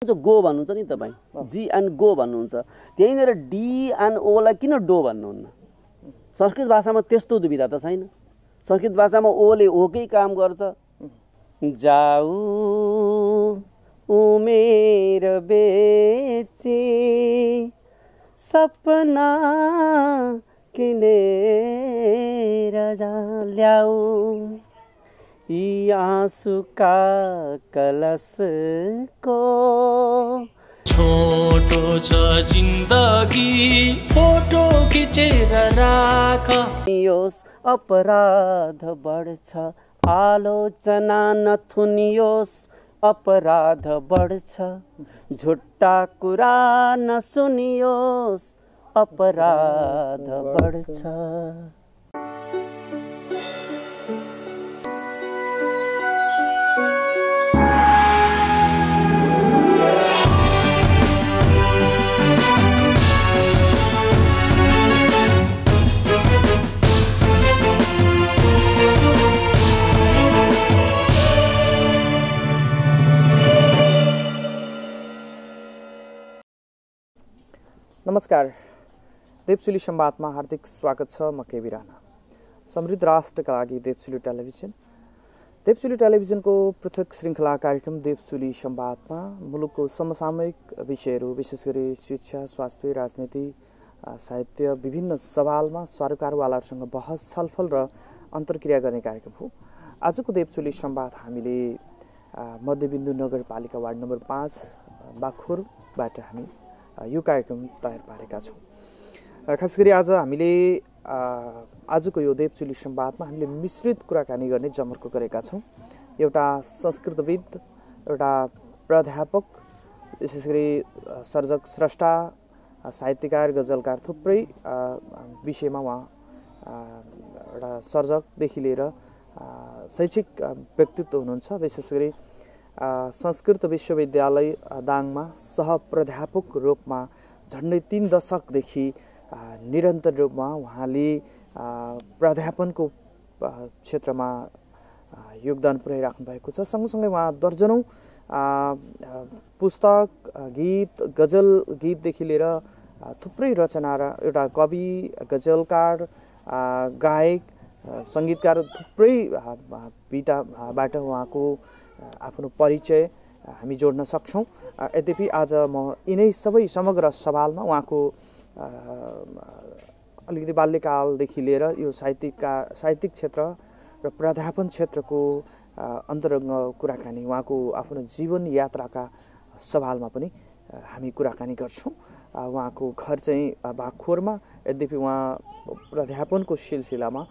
Go भन्नुहुन्छ नि तपाईँ, जी एन्ड गो भन्नुहुन्छ, त्यहीँनिर डी एन्ड ओलाई किन डो भन्नुहुन्न? संस्कृत भाषामा त्यस्तो दुविधा त छैन। संस्कृत भाषामा ओले ओकै काम गर्छ। जाऊ उमेर बेचे सपना किनेर ल्याऊ यी आँसुका कलशको छोटो छ जिन्दगी फोटो खिचेर राख योस् अपराध बढ्छ आलोचना नथुनियोस् अपराध बढ्छ झुट्टा कुरा नसुनियोस् अपराध बढ्छ। नमस्कार, देवसुली संवादमा हार्दिक स्वागत छ। म केबी राणा। समृद्ध राष्ट्रका लागि देवसुली टेलिभिजनको पृथक श्रृङ्खला कार्यक्रम देवसुली संवादमा मुलुकको समसामयिक विषयहरू, विशेष गरी शिक्षा, स्वास्थ्य, राजनीति, साहित्य, विभिन्न सवालमा सरोकारवालाहरूसँग बहस, छलफल र अन्तर्क्रिया गर्ने कार्यक्रम हो। आजको देवसुली संवाद हामीले मध्यबिन्दु नगरपालिका वार्ड नम्बर 5 बाखुरबाट हामी यो कार्यक्रम तयार पारेका छौँ। खास गरी आज हामीले आजको यो देवचुली संवादमा हामीले मिश्रित कुराकानी गर्ने जमर्को गरेका छौँ। एउटा संस्कृतविद, एउटा प्राध्यापक, विशेष गरी सर्जक, स्रष्टा, साहित्यकार, गजलकार, थुप्रै विषयमा उहाँ एउटा सर्जकदेखि लिएर शैक्षिक व्यक्तित्व हुनुहुन्छ। विशेष गरी संस्कृत विश्वविद्यालय दाङमा सहप्राध्यापक रूपमा झन्डै 3 दशकदेखि निरन्तर रूपमा उहाँले प्राध्यापनको क्षेत्रमा योगदान पुर्याइराख्नु भएको छ। सँगसँगै उहाँ दर्जनौं पुस्तक, गीत, गजल गीतदेखि लिएर थुप्रै रचना र एउटा कवि, गजलकार, गायक, सङ्गीतकार थुप्रै विधाबाट उहाँको आफ्नो परिचय हामी जोड्न सक्छौँ। यद्यपि आज म यिनै सबै समग्र सवालमा उहाँको अलिकति बाल्यकालदेखि लिएर यो साहित्यिक क्षेत्र र प्राध्यापन क्षेत्रको अन्तरङ्ग कुराकानी, उहाँको आफ्नो जीवन यात्राका सवालमा पनि हामी कुराकानी गर्छौँ। उहाँको घर चाहिँ बाखुरमा, यद्यपि उहाँ प्राध्यापनको सिलसिलामा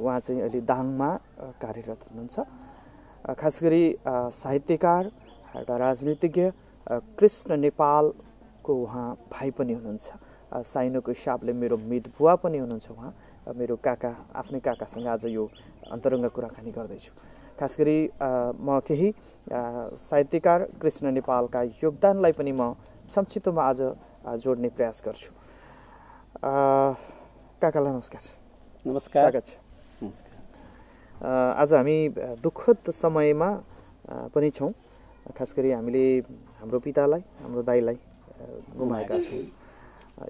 उहाँ चाहिँ अहिले दाङमा कार्यरत हुनुहुन्छ। खास गरी साहित्यकार, एउटा राजनीतिज्ञ कृष्ण नेपालको उहाँ भाइ पनि हुनुहुन्छ। साइनोको हिसाबले मेरो मितबुवा पनि हुनुहुन्छ। उहाँ मेरो काका, आफ्नै काकासँग आज यो अन्तरङ्ग कुराकानी गर्दैछु। खास गरी म केही साहित्यकार कृष्ण नेपालका योगदानलाई पनि म संक्षिप्तमा आज जोड्ने प्रयास गर्छु। काकालाई नमस्कार। नमस्कार। स्वागत छ। नमस्कार। आज हामी दुःखद समयमा पनि छौँ। खास गरी हामीले हाम्रो पितालाई, हाम्रो दाइलाई गुमाएका छौँ।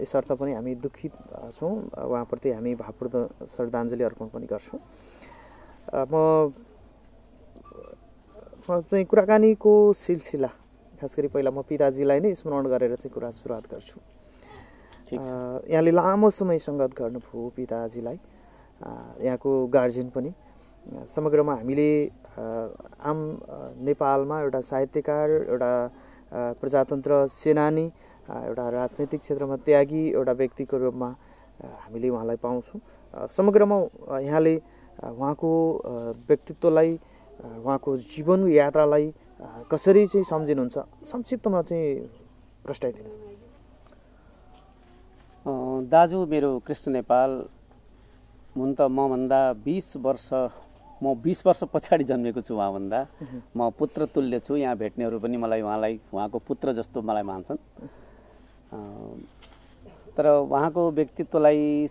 यसर्थ पनि हामी दुखित छौँ। उहाँप्रति हामी भावपूर्ण श्रद्धाञ्जली अर्पण पनि गर्छौँ। म चाहिँ कुराकानीको सिलसिला खास गरी पहिला म पिताजीलाई नै स्मरण गरेर चाहिँ कुरा सुरुवात गर्छु। यहाँले लामो समय सङ्गत गर्नुभयो पिताजीलाई, यहाँको गार्जियन पनि। समग्रमा हामीले आम नेपालमा एउटा साहित्यकार, एउटा प्रजातन्त्र सेनानी, एउटा राजनैतिक क्षेत्रमा त्यागी एउटा व्यक्तिको रूपमा हामीले उहाँलाई पाउँछौँ। समग्रमा यहाँले उहाँको व्यक्तित्वलाई, उहाँको जीवन यात्रालाई कसरी चाहिँ सम्झिनुहुन्छ, संक्षिप्तमा चाहिँ प्रस्ताइदिनुहोस्। दाजु मेरो कृष्ण नेपाल हुन त मभन्दा 20 वर्ष पछाडि जन्मेको छु उहाँभन्दा। म पुत्र तुल्य छु। यहाँ भेट्नेहरू पनि मलाई उहाँको पुत्र जस्तो मलाई मान्छन्। तर उहाँको व्यक्तित्वलाई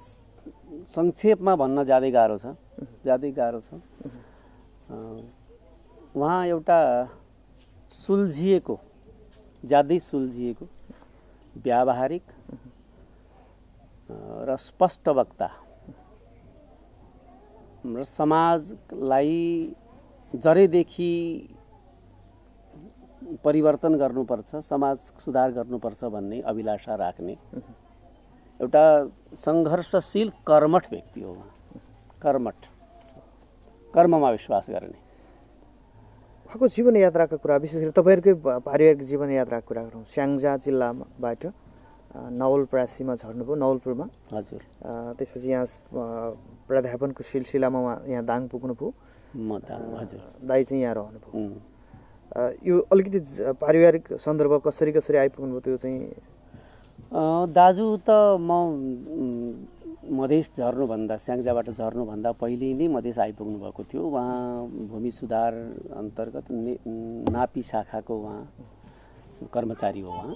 संक्षेपमा भन्न ज्यादै गाह्रो छ। उहाँ एउटा सुल्झिएको ज्यादै सुल्झिएको, व्यावहारिक र स्पष्ट वक्ता र समाजलाई जरेदेखि परिवर्तन गर्नुपर्छ, समाज सुधार गर्नुपर्छ भन्ने अभिलाषा राख्ने एउटा सङ्घर्षशील कर्मठ व्यक्ति हो उहाँ। कर्मठ, कर्ममा विश्वास गर्ने। उहाँको जीवन यात्राका कुरा, विशेष गरी तपाईँहरूकै पारिवारिक जीवन यात्राको कुरा गरौँ। स्याङ्जा जिल्लाबाट नवलपरासीमा झर्नुभयो, नवलपुरमा। हजुर। त्यसपछि यहाँ प्राध्यापनको सिलसिलामा उहाँ यहाँ दाङ पुग्नुभयो। हजुर। दाइ चाहिँ यहाँ रहनुभयो। यो अलिकति पारिवारिक सन्दर्भ कसरी कसरी आइपुग्नुभयो त्यो चाहिँ? दाजु त म मधेस झर्नुभन्दा, स्याङ्जाबाट झर्नुभन्दा पहिले नै मधेस आइपुग्नु भएको थियो। उहाँ भूमि सुधार अन्तर्गत नापी शाखाको उहाँ कर्मचारी हो। उहाँ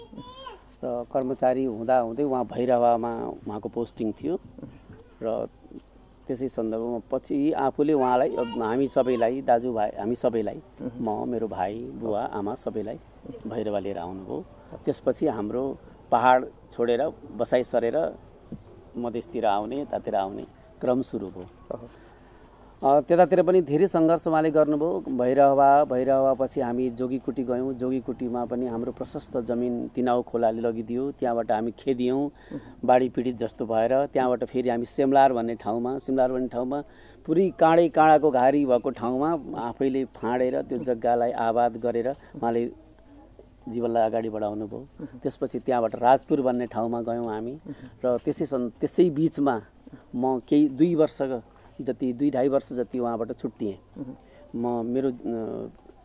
र कर्मचारी हुँदाहुँदै उहाँ भैरवामा उहाँको पोस्टिङ थियो र त्यसै सन्दर्भमा पछि आफूले उहाँलाई, हामी सबैलाई, दाजुभाइ हामी सबैलाई, म, मेरो भाइ, बुवा, आमा सबैलाई भैरवा लिएर आउनुभयो। त्यसपछि हाम्रो पहाड छोडेर बसाइ सरेर मधेसतिर आउने, यतातिर आउने क्रम सुरु भयो। त्यतातिर पनि धेरै सङ्घर्ष उहाँले गर्नुभयो। भैरवापछि हामी जोगीकुटी गयौँ। जोगीकुटीमा पनि हाम्रो प्रशस्त जमिन तिनाउ खोलाले लगिदियो। त्यहाँबाट हामी खेदियौँ बाढी पीडित जस्तो भएर। त्यहाँबाट फेरि हामी सिमलार भन्ने ठाउँमा पुरै काँडाको घारी भएको ठाउँमा आफैले फाँडेर त्यो जग्गालाई आबाद गरेर उहाँले जीवनलाई अगाडि बढाउनु भयो। त्यसपछि त्यहाँबाट राजपुर भन्ने ठाउँमा गयौँ हामी र त्यसै बिचमा म केही 2 2.5 वर्ष जति उहाँबाट छुट्टिएँ। मेरो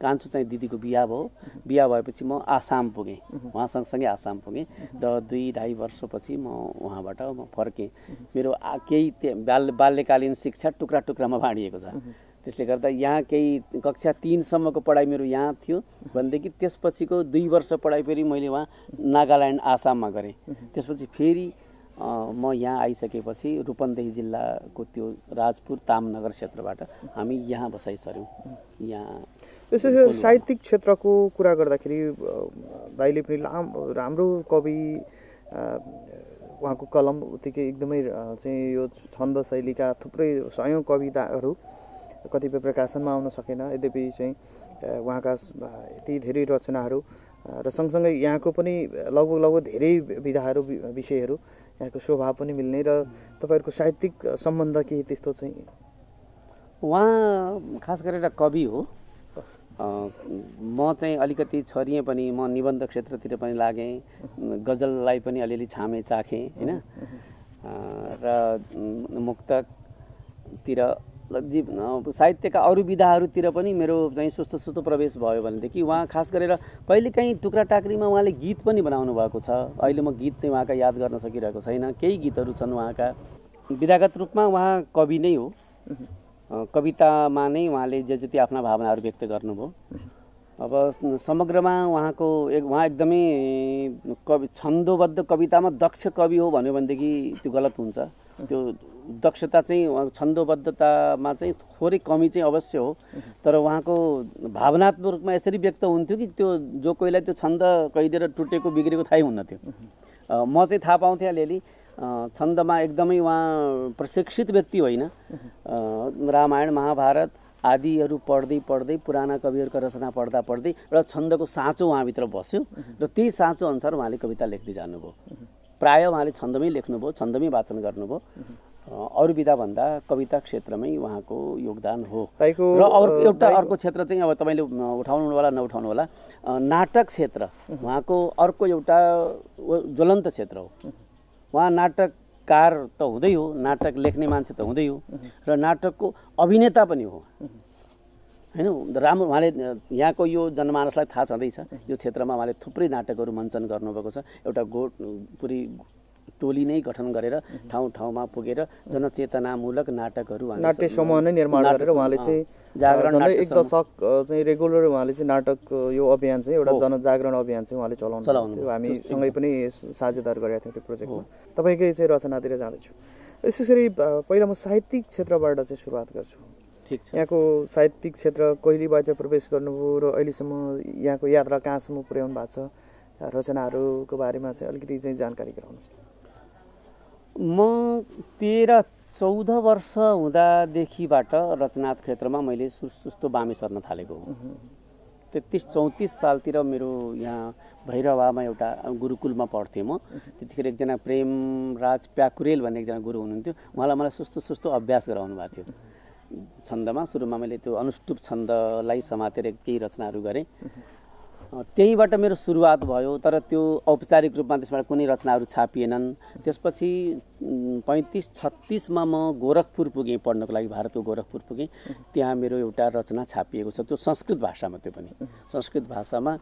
कान्छो चाहिँ दिदीको बिहा भयो। बिहा भएपछि म आसाम पुगेँ, उहाँ सँगसँगै आसाम पुगेँ र 2.5 वर्षपछि म उहाँबाट फर्केँ। मेरो केही बाल्यकालीन शिक्षा टुक्रा टुक्रामा बाँडिएको छ। त्यसले गर्दा यहाँ केही कक्षा 3 सम्मको पढाइ मेरो यहाँ थियो भनेदेखि त्यसपछिको 2 वर्ष पढाइ फेरि मैले वहाँ नागाल्यान्ड आसाममा गरेँ। त्यसपछि फेरि म यहाँ आइसकेपछि रूपन्देही जिल्लाको त्यो राजपुर तामनगर क्षेत्रबाट हामी यहाँ बसाइ सर्यौँ। यहाँ त्यसै साहित्यिक क्षेत्रको कुरा गर्दाखेरि भाइले पनि राम्रो कवि, उहाँको कलम उत्तिकै एकदमै चाहिँ यो छन्द शैलीका थुप्रै 100औं कविताहरू कतिपय प्रकाशनमा आउन सकेन। यद्यपि चाहिँ उहाँका यति धेरै रचनाहरू र सँगसँगै यहाँको पनि लगभग धेरै विधाहरू, विषयहरू, यहाँको स्वभाव पनि मिल्ने र तपाईँहरूको साहित्यिक सम्बन्ध केही त्यस्तो चाहिँ? उहाँ खास गरेर कवि हो। म चाहिँ अलिकति छरिएँ पनि, म निबन्ध क्षेत्रतिर पनि लागेँ, गजललाई पनि अलिअलि छामेँ चाखेँ होइन, र मुक्तकतिर साहित्यका अरू विधाहरूतिर पनि मेरो चाहिँ सुस्त प्रवेश भयो भनेदेखि उहाँ खास गरेर कहिलेकाहीँ टुक्रा टाक्रीमा उहाँले गीत पनि बनाउनु भएको छ। अहिले म गीत चाहिँ उहाँका याद गर्न सकिरहेको छैन। केही गीतहरू छन् उहाँका। विधागत रूपमा उहाँ कवि नै हो। कवितामा नै उहाँले जे जति आफ्ना भावनाहरू व्यक्त गर्नुभयो। अब समग्रमा उहाँ एकदमै छन्दोबद्ध कवितामा दक्ष कवि हो भन्यो भनेदेखि त्यो गलत हुन्छ। त्यो दक्षता चाहिँ छन्दोबद्धतामा चाहिँ थोरै कमी चाहिँ अवश्य हो, तर उहाँको भावनात्मक रूपमा यसरी व्यक्त हुन्थ्यो कि त्यो जो कोहीलाई त्यो छन्द कैदिएर टुटेको बिग्रेको थाहै हुन्न थियो। म चाहिँ थाहा पाउँथेँ अलिअलि। छन्दमा एकदमै उहाँ प्रशिक्षित व्यक्ति होइन। रामायण महाभारत आदिहरू पढ्दै पुराना कविहरूका रचना पढ्दै एउटा छन्दको साँचो उहाँभित्र बस्यो र त्यही साँचो अनुसार उहाँले कविता लेख्दै जानुभयो। प्राय उहाँले छन्दमै लेख्नुभयो, छन्दमै वाचन गर्नुभयो। अरू विधा भन्दा कविता क्षेत्रमै उहाँको योगदान हो। र अर्को क्षेत्र चाहिँ अब तपाईँले उठाउनु होला नउठाउनु होला, नाटक क्षेत्र उहाँको अर्को एउटा ज्वलन्त क्षेत्र हो। उहाँ नाटककार त हुँदै हो, नाटक लेख्ने मान्छे त हुँदै हो, र नाटकको अभिनेता पनि हो होइन। राम्रो उहाँले यहाँको यो जनमानसलाई थाहा छँदैछ, यो क्षेत्रमा उहाँले थुप्रै नाटकहरू मञ्चन गर्नुभएको छ। एउटा पुरै टोली नै गठन गरेर ठाउँमा पुगेर जनचेतनामूलक नाटकहरू, नाट्य समूह नै निर्माण गरेर उहाँले चाहिँ जागरण 1 दशक चाहिँ रेगुलर उहाँले चाहिँ नाटक यो अभियान चाहिँ एउटा जनजागरण अभियान चाहिँ उहाँले चलाउनु थियो। हामी सँगै पनि साझेदार गरेका थियौँ त्यो प्रोजेक्टमा। तपाईँकै चाहिँ रचनातिर जाँदैछु। विशेष गरी पहिला म साहित्यिक क्षेत्रबाट चाहिँ सुरुवात गर्छु। ठिक छ। यहाँको साहित्यिक क्षेत्र कहिलेबाट चाहिँ प्रवेश गर्नुभयो र अहिलेसम्म यहाँको यात्रा कहाँसम्म पुर्याउनु भएको छ, रचनाहरूको बारेमा चाहिँ अलिकति चाहिँ जानकारी गराउनुहोस्। म 13-14 वर्ष हुँदादेखिबाट रचना क्षेत्रमा मैले सुस्तो बामे सर्न थालेको हो। 33-34 सालतिर मेरो यहाँ भैरवामा एउटा गुरुकुलमा पढ्थेँ म। त्यतिखेर एकजना प्रेमराज प्याकुरेल भन्ने एकजना गुरु हुनुहुन्थ्यो। उहाँलाई मलाई सुस्तो अभ्यास गराउनु भएको थियो छन्दमा। सुरुमा मैले त्यो अनुष्टुप छन्दलाई समातेर केही रचनाहरू गरेँ। त्यहीँबाट मेरो सुरुवात भयो, तर त्यो औपचारिक रूपमा त्यसबाट कुनै रचनाहरू छापिएनन्। त्यसपछि 35-36मा म गोरखपुर पुगेँ पढ्नको लागि, भारतको गोरखपुर पुगेँ। त्यहाँ मेरो एउटा रचना छापिएको छ, त्यो संस्कृत भाषामा। त्यो पनि संस्कृत भाषामा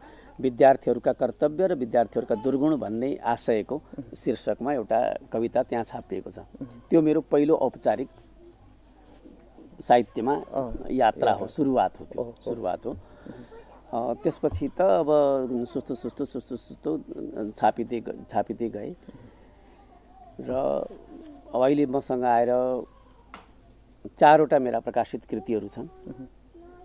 विद्यार्थीहरूका कर्तव्य र विद्यार्थीहरूका दुर्गुण भन्ने आशयको शीर्षकमा एउटा कविता त्यहाँ छापिएको छ। त्यो मेरो पहिलो औपचारिक साहित्यमा यात्रा हो, सुरुवात हो। त्यो सुरुवात हो। त्यसपछि त अब सुस्तो छापिँदै गए र अब अहिले मसँग आएर 4वटा मेरा प्रकाशित कृतिहरू छन्।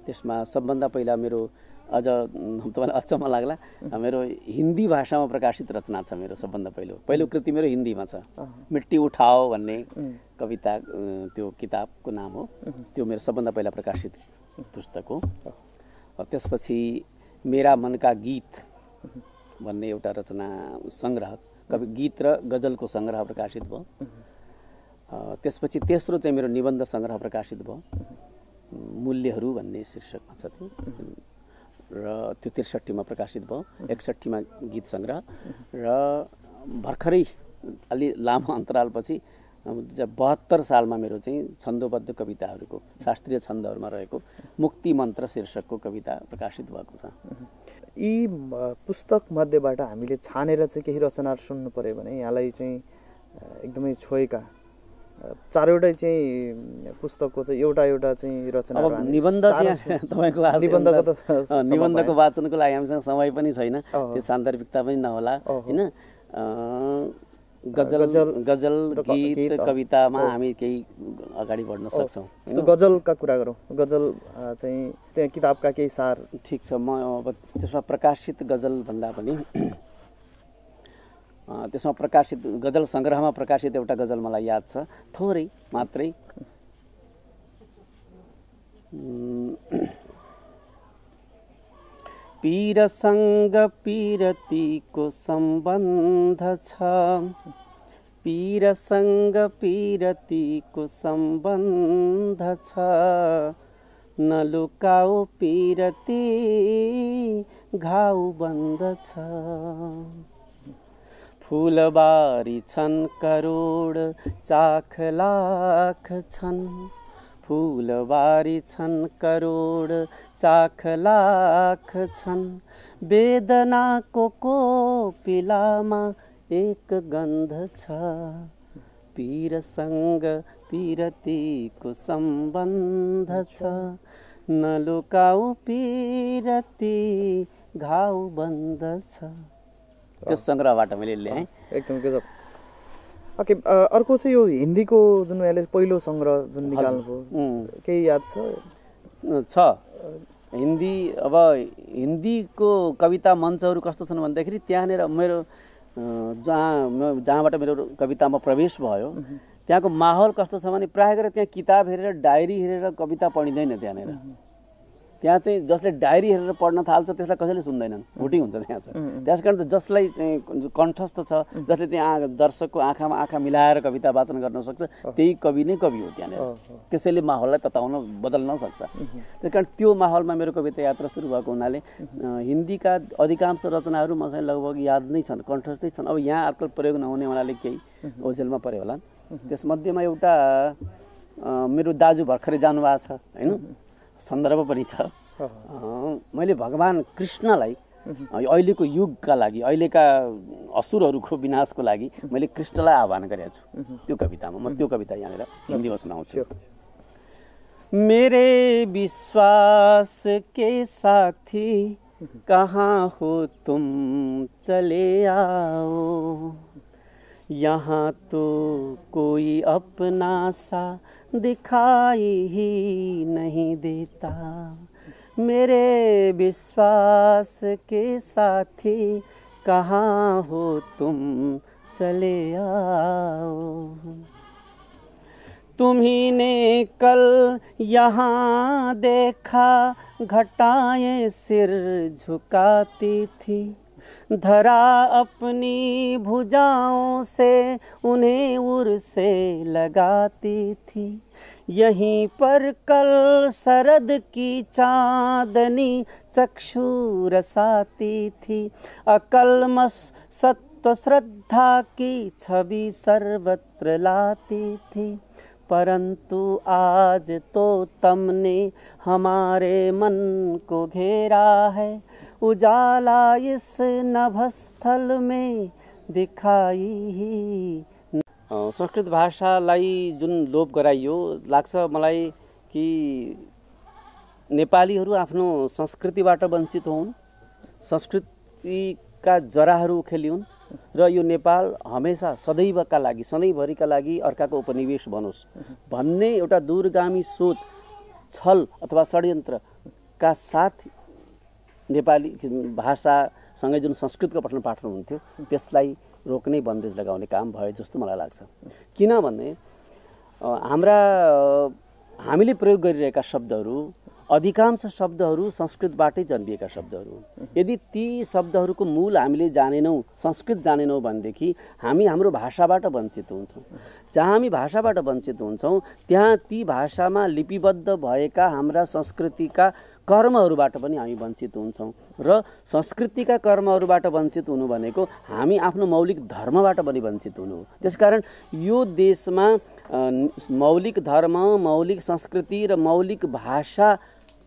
त्यसमा सबभन्दा पहिला मेरो अझ तपाईँलाई अचम्म लाग्ला, मेरो हिन्दी भाषामा प्रकाशित रचना छ। मेरो सबभन्दा पहिलो कृति मेरो हिन्दीमा छ। मिट्टी उठाओ भन्ने कविता, त्यो किताबको नाम हो। त्यो मेरो सबभन्दा पहिला प्रकाशित पुस्तक हो। त्यसपछि मेरा मनका गीत भन्ने एउटा रचना सङ्ग्रह, गीत र गजलको सङ्ग्रह प्रकाशित भयो। त्यसपछि तेस्रो चाहिँ मेरो निबन्ध सङ्ग्रह प्रकाशित भयो, मूल्यहरू भन्ने शीर्षकमा छ त्यो, र त्यो 63मा प्रकाशित भयो। 61मा गीत सङ्ग्रह र भर्खरै अलि लामो अन्तरालपछि 72 सालमा मेरो चाहिँ छन्दोबद्ध कविताहरूको शास्त्रीय छन्दहरूमा रहेको मुक्ति मन्त्र शीर्षकको कविता प्रकाशित भएको छ। यी पुस्तक मध्येबाट हामीले छानेर चाहिँ केही रचनाहरू सुन्नु पर्यो भने यहाँलाई चाहिँ एकदमै छोएका 4वटै चाहिँ पुस्तकको चाहिँ एउटा चाहिँ रचना। निबन्ध चाहिँ तपाईँको निबन्धको वाचनको लागि हामीसँग समय पनि छैन, त्यो सान्दर्भिकता पनि नहोला हैन। गजल गीत कवितामा हामी केही अगाडि बढ्न सक्छौँ। जस्तो गजलका कुरा गरौँ। गजल चाहिँ त्यहाँ किताबका केही सार। ठिक छ, म अब त्यसमा प्रकाशित गजल भन्दा पनि त्यसमा प्रकाशित गजल सङ्ग्रहमा प्रकाशित एउटा गजल मलाई याद छ, थोरै मात्रै। पीरसँग पीरतीको सम्बन्ध छ, पीरसँग पीरतीको सम्बन्ध छ, नलुकाऊ पीरती घाउ बन्द छ। फुलबारी छन् करोड चाख लाख छन्, फुलबारी छन् करोड चाख लाख छन्, वेदनाको कोपिलामा एक गन्ध छ, पीरसँग पीरतीको सम्बन्ध छ, नलुकाऊ पीरती घाउ बन्द छ। त्यो सङ्ग्रहबाट मैले ल्याएँ। एकदम गजब। ओके, अर्को चाहिँ यो हिन्दीको जुन अहिले पहिलो सङ्ग्रह जुन निकाल्नुभयो, केही याद छ? हिन्दी, अब हिन्दीको कविता मञ्चहरू कस्तो छन् भन्दाखेरि त्यहाँनिर मेरो जहाँबाट मेरो कवितामा प्रवेश भयो त्यहाँको माहौल कस्तो छ भने प्रायः गरेर त्यहाँ किताब हेरेर डायरी हेरेर कविता पढिँदैन। त्यहाँनिर त्यहाँ चाहिँ जसले डायरी हेरेर पढ्न थाल्छ त्यसलाई कसैले सुन्दैनन्, भुटिङ हुन्छ त्यहाँ चाहिँ। त्यस कारण त जसलाई चाहिँ कण्ठस्थ छ, जसले चाहिँ दर्शकको आँखामा आँखा मिलाएर कविता वाचन गर्न सक्छ, त्यही कवि नै कवि हो त्यहाँनिर। त्यसैले माहौललाई तताउन बदल्न सक्छ। त्यस कारण त्यो माहौलमा मेरो कविता यात्रा सुरु भएको हुनाले हिन्दीका अधिकांश रचनाहरू मसँग लगभग याद नै छन्, कण्ठस्थै छन्। अब यहाँ आजकल प्रयोग नहुने हुनाले केही ओझेलमा पऱ्यो होला। त्यसमध्येमा एउटा मेरो दाजु भर्खरै जानुभएको छ होइन, सन्दर्भ पनि छ। मैले भगवान कृष्णलाई अहिलेको युगका लागि, अहिलेका असुरहरूको विनाशको लागि मैले कृष्णलाई आह्वान गरेको छु त्यो कवितामा। म त्यो कविता यहाँनिर हिन्दीमा सुनाउँछु। मेरे विश्वास के साथी कहाँ हो तुम चले आओ, यहाँ तो कोई अपना सा दिखाई ही नहीं देता, मेरे विश्वास के साथी कहाँ हो तुम चले आओ। तुम्ही ने कल यहाँ देखा घटाएं सिर झुकाती थी, धरा अपनी भुजाओं से उन्हें उर से लगाती थी। यहीं पर कल शरद की चांदनी चक्षु रसाती थी, अकलमस सत्व श्रद्धा की छवि सर्वत्र लाती थी। परंतु आज तो तुमने हमारे मन को घेरा है, उजाला इस नभस्थल में दिखाई ही। संस्कृत भाषालाई जुन लोप गराइयो, लाग्छ मलाई कि नेपालीहरू आफ्नो संस्कृतिबाट वञ्चित हुन्, संस्कृतिका जराहरू उखेलिउन् र यो नेपाल हमेसा सदैवका लागि, सधैँभरिका लागि अर्काको उपनिवेश बनोस् भन्ने एउटा दूरगामी सोच, छल अथवा षड्यन्त्रका साथ नेपाली भाषासँगै जुन संस्कृतको पठन पाठन हुन्थ्यो त्यसलाई रोक्ने बन्देज लगाउने काम भयो जस्तो मलाई लाग्छ। किनभने हामीले प्रयोग गरिरहेका शब्दहरू, अधिकांश शब्दहरू संस्कृतबाटै जन्मिएका शब्दहरू हुन्। यदि ती शब्दहरूको मूल हामीले जानेनौँ, संस्कृत जानेनौँ भनेदेखि हामी हाम्रो भाषाबाट वञ्चित हुन्छौँ। जहाँ हामी भाषाबाट वञ्चित हुन्छौँ त्यहाँ ती भाषामा लिपिबद्ध भएका हाम्रा संस्कृतिका कर्महरूबाट पनि हामी वञ्चित हुन्छौँ र संस्कृतिका कर्महरूबाट वञ्चित हुनु भनेको हामी आफ्नो मौलिक धर्मबाट पनि वञ्चित हुनु हो। त्यसकारण यो देशमा मौलिक धर्म, मौलिक संस्कृति र मौलिक भाषा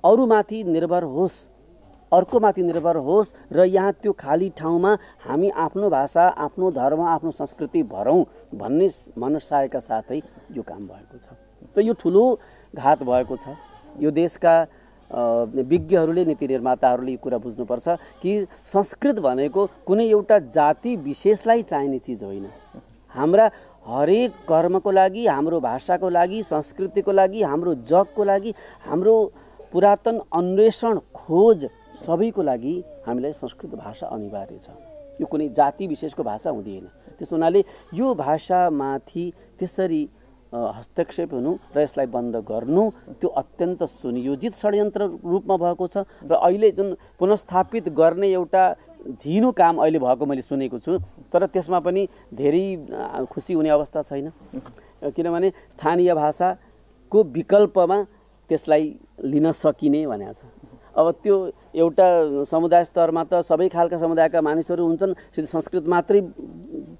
अरूमाथि निर्भर होस्, अर्कोमाथि निर्भर होस् र यहाँ त्यो खाली ठाउँमा हामी आफ्नो भाषा, आफ्नो धर्म, आफ्नो संस्कृति भरौँ भन्ने मनसायका साथै यो काम भएको छ। त यो ठुलो घात भएको छ। यो देशका विज्ञहरूले, नीति निर्माताहरूले यो कुरा बुझ्नुपर्छ कि संस्कृत भनेको कुनै एउटा जाति विशेषलाई चाहिने चिज होइन। हाम्रा हरेक कर्मको लागि, हाम्रो भाषाको लागि, संस्कृतिको लागि, हाम्रो जगको लागि, हाम्रो पुरातन अन्वेषण, खोज सबैको लागि हामीलाई संस्कृत भाषा अनिवार्य छ। यो कुनै जाति विशेषको भाषा हुँदैन। त्यस हुनाले यो भाषामाथि त्यसरी हस्तक्षेप हुनु र यसलाई बन्द गर्नु त्यो अत्यन्त सुनियोजित षड्यन्त्र रूपमा भएको छ र अहिले जुन पुनस्थापित गर्ने एउटा झिनो काम अहिले भएको मैले सुनेको छु, तर त्यसमा पनि धेरै खुसी हुने अवस्था छैन। किनभने स्थानीय भाषाको विकल्पमा त्यसलाई लिन सकिने भनेको छ। अब त्यो एउटा समुदाय स्तरमा त सबै खालका समुदायका मानिसहरू हुन्छन्, सिधै संस्कृत मात्रै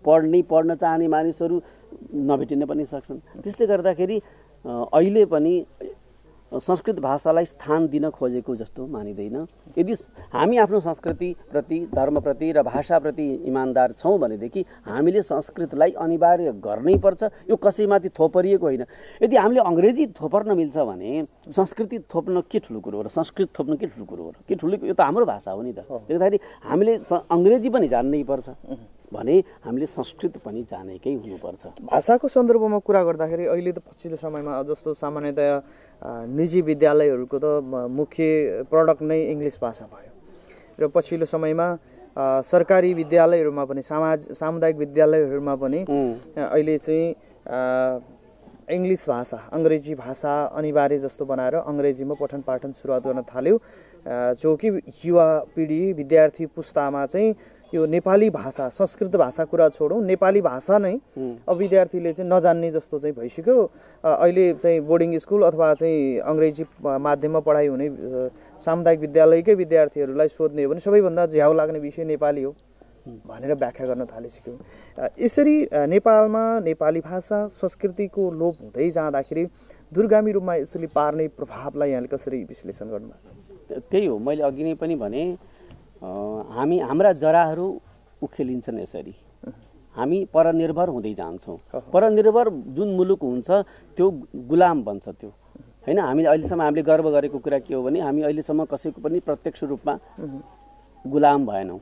पढ्न चाहने मानिसहरू नभेटिन पनि सक्छन्। त्यसले गर्दाखेरि अहिले पनि संस्कृत भाषालाई स्थान दिन खोजेको जस्तो मानिँदैन। यदि हामी आफ्नो संस्कृतिप्रति, धर्मप्रति र भाषाप्रति इमान्दार छौँ भनेदेखि हामीले संस्कृतलाई अनिवार्य गर्नै पर्छ। यो कसैमाथि थोपरिएको होइन। यदि हामीले अङ्ग्रेजी थोपर्न मिल्छ भने संस्कृति थोप्न के ठुलो कुरो हो र संस्कृत थोप्न के ठुलो कुरो हो र? के ठुलो, यो त हाम्रो भाषा हो नि त। त्यसले गर्दाखेरि हामीले अङ्ग्रेजी पनि जान्नै पर्छ भने हामीले संस्कृत पनि जानेकै हुनुपर्छ। भाषाको सन्दर्भमा कुरा गर्दाखेरि अहिले त पछिल्लो समयमा जस्तो सामान्यतया निजी विद्यालयहरूको त मुख्य प्रडक्ट नै इङ्ग्लिस भाषा भयो र पछिल्लो समयमा सरकारी विद्यालयहरूमा पनि, सामुदायिक विद्यालयहरूमा पनि अहिले चाहिँ इङ्ग्लिस भाषा, अङ्ग्रेजी भाषा अनिवार्य जस्तो बनाएर अङ्ग्रेजीमा पठन पाठन सुरुवात गर्न थाल्यो, जो कि युवा पिँढी, विद्यार्थी पुस्तामा चाहिँ यो नेपाली भाषा, संस्कृत भाषा कुरा छोडौँ, नेपाली भाषा नै अब विद्यार्थीले चाहिँ नजान्ने जस्तो चाहिँ भइसक्यो। अहिले चाहिँ बोर्डिङ स्कुल अथवा चाहिँ अङ्ग्रेजी माध्यममा पढाइ हुने सामुदायिक विद्यालयकै विद्यार्थीहरूलाई सोध्ने हो भने सबैभन्दा झ्याउ लाग्ने विषय नेपाली हो भनेर व्याख्या गर्न थालिसक्यो। यसरी नेपालमा नेपाली भाषा, संस्कृतिको लोप हुँदै जाँदाखेरि दूरगामी रूपमा यसरी पार्ने प्रभावलाई यहाँले कसरी विश्लेषण गर्नुभएको छ? त्यही हो, मैले अघि नै पनि भने हाम्रा जराहरू उखेलिन्छन् यसरी। हामी परनिर्भर हुँदै जान्छौँ। परनिर्भर जुन मुलुक हुन्छ त्यो गुलाम बन्छ त्यो, होइन? हामीले गर्व गरेको कुरा के हो भने हामी अहिलेसम्म कसैको पनि प्रत्यक्ष रूपमा गुलाम भएनौँ,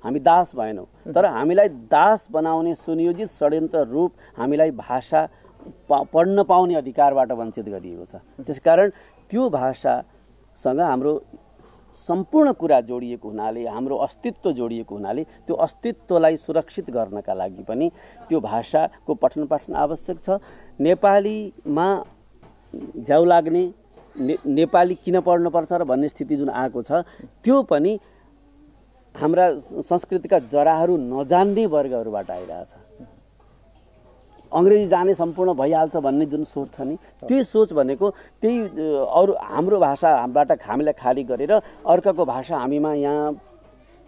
हामी दास भएनौँ। तर हामीलाई दास बनाउने सुनियोजित षड्यन्त्र रूप हामीलाई भाषा पढ्न पाउने अधिकारबाट वञ्चित गरिएको छ। त्यसकारण त्यो भाषासँग हाम्रो सम्पूर्ण कुरा जोडिएको हुनाले, हाम्रो अस्तित्व जोडिएको हुनाले त्यो अस्तित्वलाई सुरक्षित गर्नका लागि पनि त्यो भाषाको पठन पाठन आवश्यक छ। नेपालीमा झ्याउ लाग्ने, नेपाली किन पढ्नुपर्छ र भन्ने स्थिति जुन आएको छ, त्यो पनि हाम्रा संस्कृतिका जराहरू नजान्ने वर्गहरूबाट आइरहेछ। अङ्ग्रेजी जाने सम्पूर्ण भइहाल्छ भन्ने जुन सोच छ नि, त्यो सोच भनेको त्यही अरू हाम्रो भाषाबाट हामीलाई खाली गरेर अर्काको भाषा हामीमा यहाँ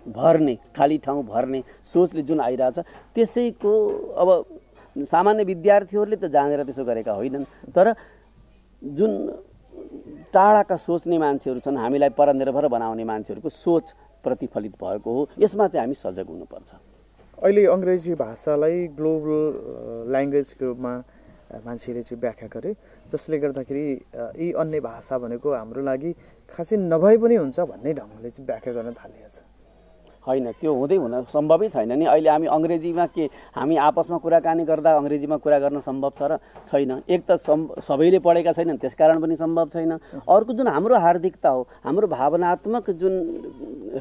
भर्ने, खाली ठाउँ भर्ने सोचले जुन आइरहेछ, त्यसैको अब सामान्य विद्यार्थीहरूले त जानेर त्यसो गरेका होइनन्, तर जुन टाढाका सोच्ने मान्छेहरू छन्, हामीलाई परनिर्भर बनाउने मान्छेहरूको सोच प्रतिफलित भएको हो। यसमा चाहिँ हामी सजग हुनुपर्छ। अहिले अङ्ग्रेजी भाषालाई ग्लोबल ल्याङ्ग्वेजको रूपमा मान्छेले चाहिँ व्याख्या गरे, जसले गर्दाखेरि यी अन्य भाषा भनेको हाम्रो लागि खासै नभए पनि हुन्छ भन्ने ढङ्गले चाहिँ व्याख्या गर्न थालिएको छ। होइन, त्यो हुँदै हुन सम्भवै छैन नि। अहिले हामी अङ्ग्रेजीमा हामी आपसमा कुराकानी गर्दा अङ्ग्रेजीमा कुरा गर्न सम्भव छ र छैन। एक त सबैले पढेका छैनन्, त्यसकारण पनि सम्भव छैन। अर्को जुन हाम्रो हार्दिकता हो, हाम्रो भावनात्मक जुन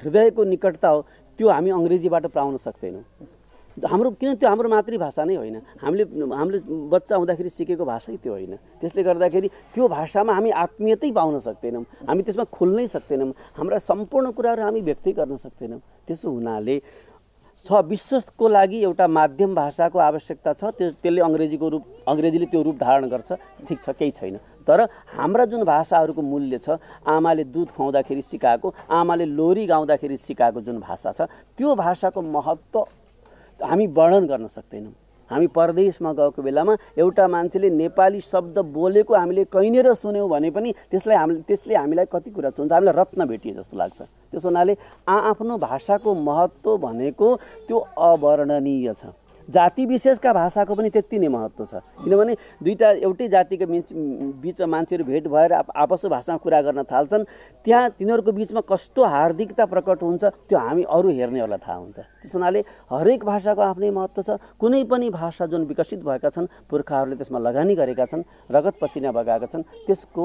हृदयको निकटता हो, त्यो हामी अङ्ग्रेजीबाट पाउन सक्दैनौँ। किन त्यो हाम्रो मातृभाषा नै होइन, हामीले बच्चा हुँदाखेरि सिकेको भाषै त्यो होइन। त्यसले गर्दाखेरि त्यो भाषामा हामी आत्मीयतै पाउन सक्दैनौँ, हामी त्यसमा खोल्नै सक्दैनौँ, हाम्रा सम्पूर्ण कुराहरू हामी व्यक्तै गर्न सक्दैनौँ। त्यसो हुनाले विश्वको लागि एउटा माध्यम भाषाको आवश्यकता छ। त्यसले अङ्ग्रेजीले त्यो रूप धारण गर्छ, ठिक छ, केही छैन। तर हाम्रा जुन भाषाहरूको मूल्य छ, आमाले दुध खुवाउँदाखेरि सिकाएको, आमाले लोरी गाउँदाखेरि सिकाएको जुन भाषा छ, त्यो भाषाको महत्त्व हामी वर्णन गर्न सक्दैनौँ। हामी परदेशमा गएको बेलामा एउटा मान्छेले नेपाली शब्द बोलेको हामीले कहीँनिर सुन्यौँ भने पनि त्यसले हामीलाई कति कुरा हुन्छ, हामीलाई रत्न भेटिए जस्तो लाग्छ। त्यसो हुनाले आफ्नो भाषाको महत्त्व भनेको त्यो अवर्णनीय छ। जाति विशेषका भाषाको पनि त्यति नै महत्त्व छ, किनभने दुईटा एउटै जातिका बिचमा मान्छेहरू भेट भएर आपसी भाषामा कुरा गर्न थाल्छन्, त्यहाँ तिनीहरूको बिचमा कस्तो हार्दिकता प्रकट हुन्छ त्यो हामी अरू हेर्नेहरूलाई थाहा हुन्छ। त्यस हुनाले हरेक भाषाको आफ्नै महत्त्व छ। कुनै पनि भाषा जुन विकसित भएका छन्, पुर्खाहरूले त्यसमा लगानी गरेका छन्, रगत पसिना बगाएका छन्, त्यसको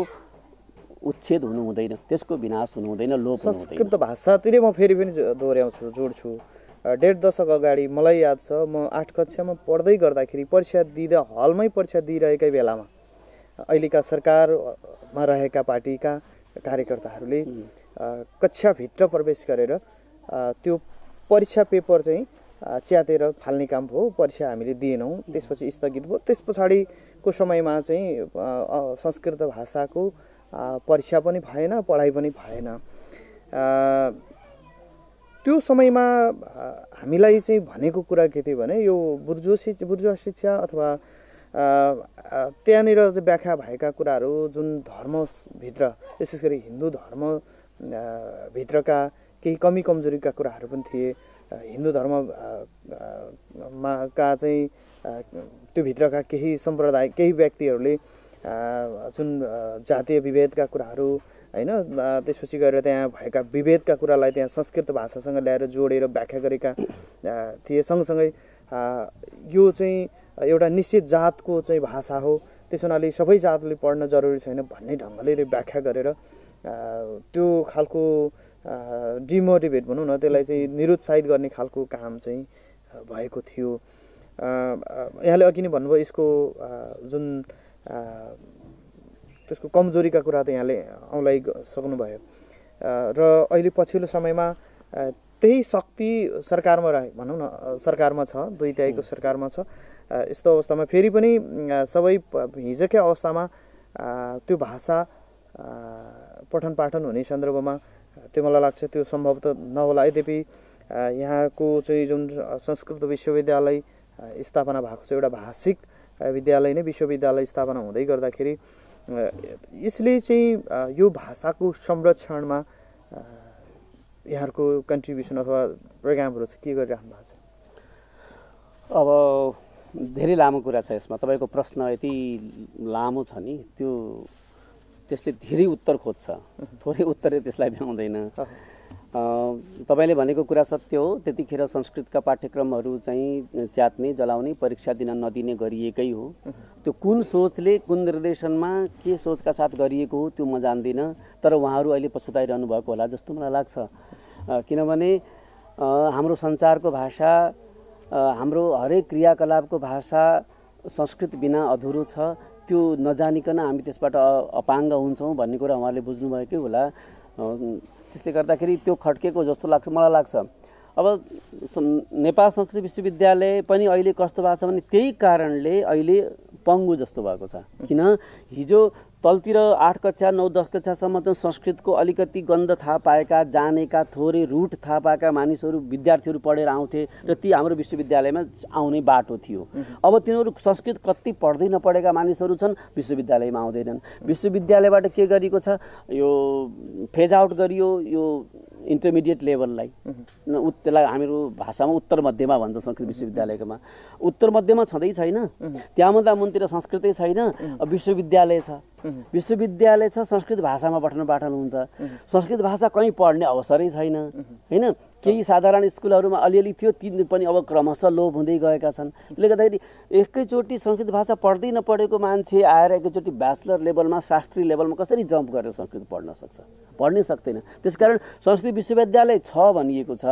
उच्छेद हुनु हुँदैन, त्यसको विनाश हुनु हुँदैन, लोप हुनु हुँदैन। संस्कृत भाषातिरै म फेरि पनि दोहोऱ्याउँछु, जोड्छु। 1.5 दशक अगाडि मलाई याद छ, म 8 कक्षामा पढ्दै गर्दाखेरि परीक्षा दिँदा हलमै परीक्षा दिइरहेकै बेलामा अहिलेका सरकारमा रहेका पार्टीका कार्यकर्ताहरूले कक्षाभित्र प्रवेश गरेर त्यो परीक्षा पेपर चाहिँ च्यातेर फाल्ने काम भयो। परीक्षा हामीले दिएनौँ, त्यसपछि स्थगित भयो। त्यस पछाडिको समयमा चाहिँ संस्कृत भाषाको परीक्षा पनि भएन, पढाइ पनि भएन। त्यो समयमा हामीलाई चाहिँ भनेको कुरा के थियो भने यो बुर्जुवा शिक्षा अथवा त्यहाँनिर चाहिँ व्याख्या भएका कुराहरू जुन धर्मभित्र, विशेष गरी हिन्दू धर्मभित्रका केही कमी कमजोरीका कुराहरू पनि थिए। हिन्दू धर्ममा चाहिँ त्यो भित्रका केही सम्प्रदाय, केही व्यक्तिहरूले जुन जातीय विभेदका कुराहरू हैन, त्यसपछि गएर त्यहाँ भएका विभेदका कुरालाई त्यहाँ संस्कृत भाषासँग ल्याएर जोडेर व्याख्या गरेका थिए। सँगसँगै यो चाहिँ एउटा निश्चित जातको चाहिँ भाषा हो, त्यस हुनाले सबै जातले पढ्न जरुरी छैन भन्ने ढङ्गले व्याख्या गरेर त्यो खालको डिमोटिभेट भनौँ न, त्यसलाई चाहिँ निरुत्साहित गर्ने खालको काम चाहिँ भएको थियो। यहाँले अघि नै भन्नुभयो यसको जुन त्यसको कमजोरीका कुरा त यहाँले औँलाई सक्नुभयो र अहिले पछिल्लो समयमा त्यही शक्ति सरकारमा भनौँ न, सरकारमा छ, 2/3 सरकारमा छ। यस्तो अवस्थामा फेरि पनि सबै हिजोकै अवस्थामा त्यो भाषा पठन पाठन हुने सन्दर्भमा त्यो मलाई लाग्छ त्यो सम्भव त नहोला। यद्यपि यहाँको चाहिँ जुन संस्कृत विश्वविद्यालय स्थापना भएको छ, एउटा भाषिक विद्यालय नै विश्वविद्यालय स्थापना हुँदै गर्दाखेरि यसले चाहिँ यो भाषाको संरक्षणमा यहाँहरूको कन्ट्रिब्युसन अथवा प्रोग्रामहरू चाहिँ के गरिराख्नु भएको छ? अब धेरै लामो कुरा छ यसमा। तपाईँको प्रश्न यति लामो छ नि, त्यसले धेरै उत्तर खोज्छ, थोरै उत्तरले त्यसलाई भ्याउँदैन। तपाईले भनेको कुरा सत्य हो। त्यतिखेर संस्कृतका पाठ्यक्रमहरू चाहिँ च्यात्ने जलाउने परीक्षा दिन नदिने गरिएकै हो। त्यो कुन सोचले कुन निर्देशनमा के सोचका साथ गरिएको हो त्यो म जान्दिनँ, तर उहाँहरू अहिले पछुताइरहनु भएको होला जस्तो मलाई लाग्छ। किनभने हाम्रो सञ्चारको भाषा, हाम्रो हरेक क्रियाकलापको भाषा संस्कृत बिना अधुरो छ। त्यो नजानिकन हामी त्यसबाट अपाङ्ग हुन्छौँ भन्ने कुरा उहाँले बुझ्नुभएकै होला। त्यसले गर्दाखेरि त्यो खड्केको जस्तो लाग्छ मलाई लाग्छ। अब नेपाल संस्कृत विश्वविद्यालय पनि अहिले कस्तो भएको छ भने त्यही कारणले अहिले पङ्गु जस्तो भएको छ। किन हिजो तलतिर 8 कक्षा 9 10 कक्षासम्म त संस्कृतको अलिकति गन्ध थाहा पाएका, जानेका, थोरै रुट थाहा पाएका मानिसहरू विद्यार्थीहरू पढेर आउँथे र ती हाम्रो विश्वविद्यालयमा आउने बाटो थियो। अब तिनीहरू संस्कृत कति पढ्दै नपढेका मानिसहरू छन्, विश्वविद्यालयमा आउँदैनन्। विश्वविद्यालयबाट के गरिएको छ, यो फेज आउट गरियो यो इन्टरमिडिएट लेभललाई। त्यसलाई हाम्रो भाषामा उत्तर मध्यमा भन्छ संस्कृत विश्वविद्यालयकोमा। उत्तर मध्यमा छँदै छैन, त्यहाँभन्दा मुनतिर संस्कृतै छैन। विश्वविद्यालय छ, विश्वविद्यालय छ, संस्कृत भाषामा पठन पाठन हुन्छ। संस्कृत भाषा कहीँ पढ्ने अवसरै छैन हैन। केही साधारण स्कुलहरूमा अलिअलि थियो, ती पनि अब क्रमशः लोप हुँदै गएका छन्। त्यसले गर्दाखेरि एकैचोटि संस्कृत भाषा पढ्दै नपढेको मान्छे आएर एकैचोटि ब्याचलर लेभलमा शास्त्री लेभलमा कसरी जम्प गरेर संस्कृत पढ्न सक्छ? पढ्नै सक्दैन। त्यसकारण संस्कृत विश्वविद्यालय छ भनिएको छ,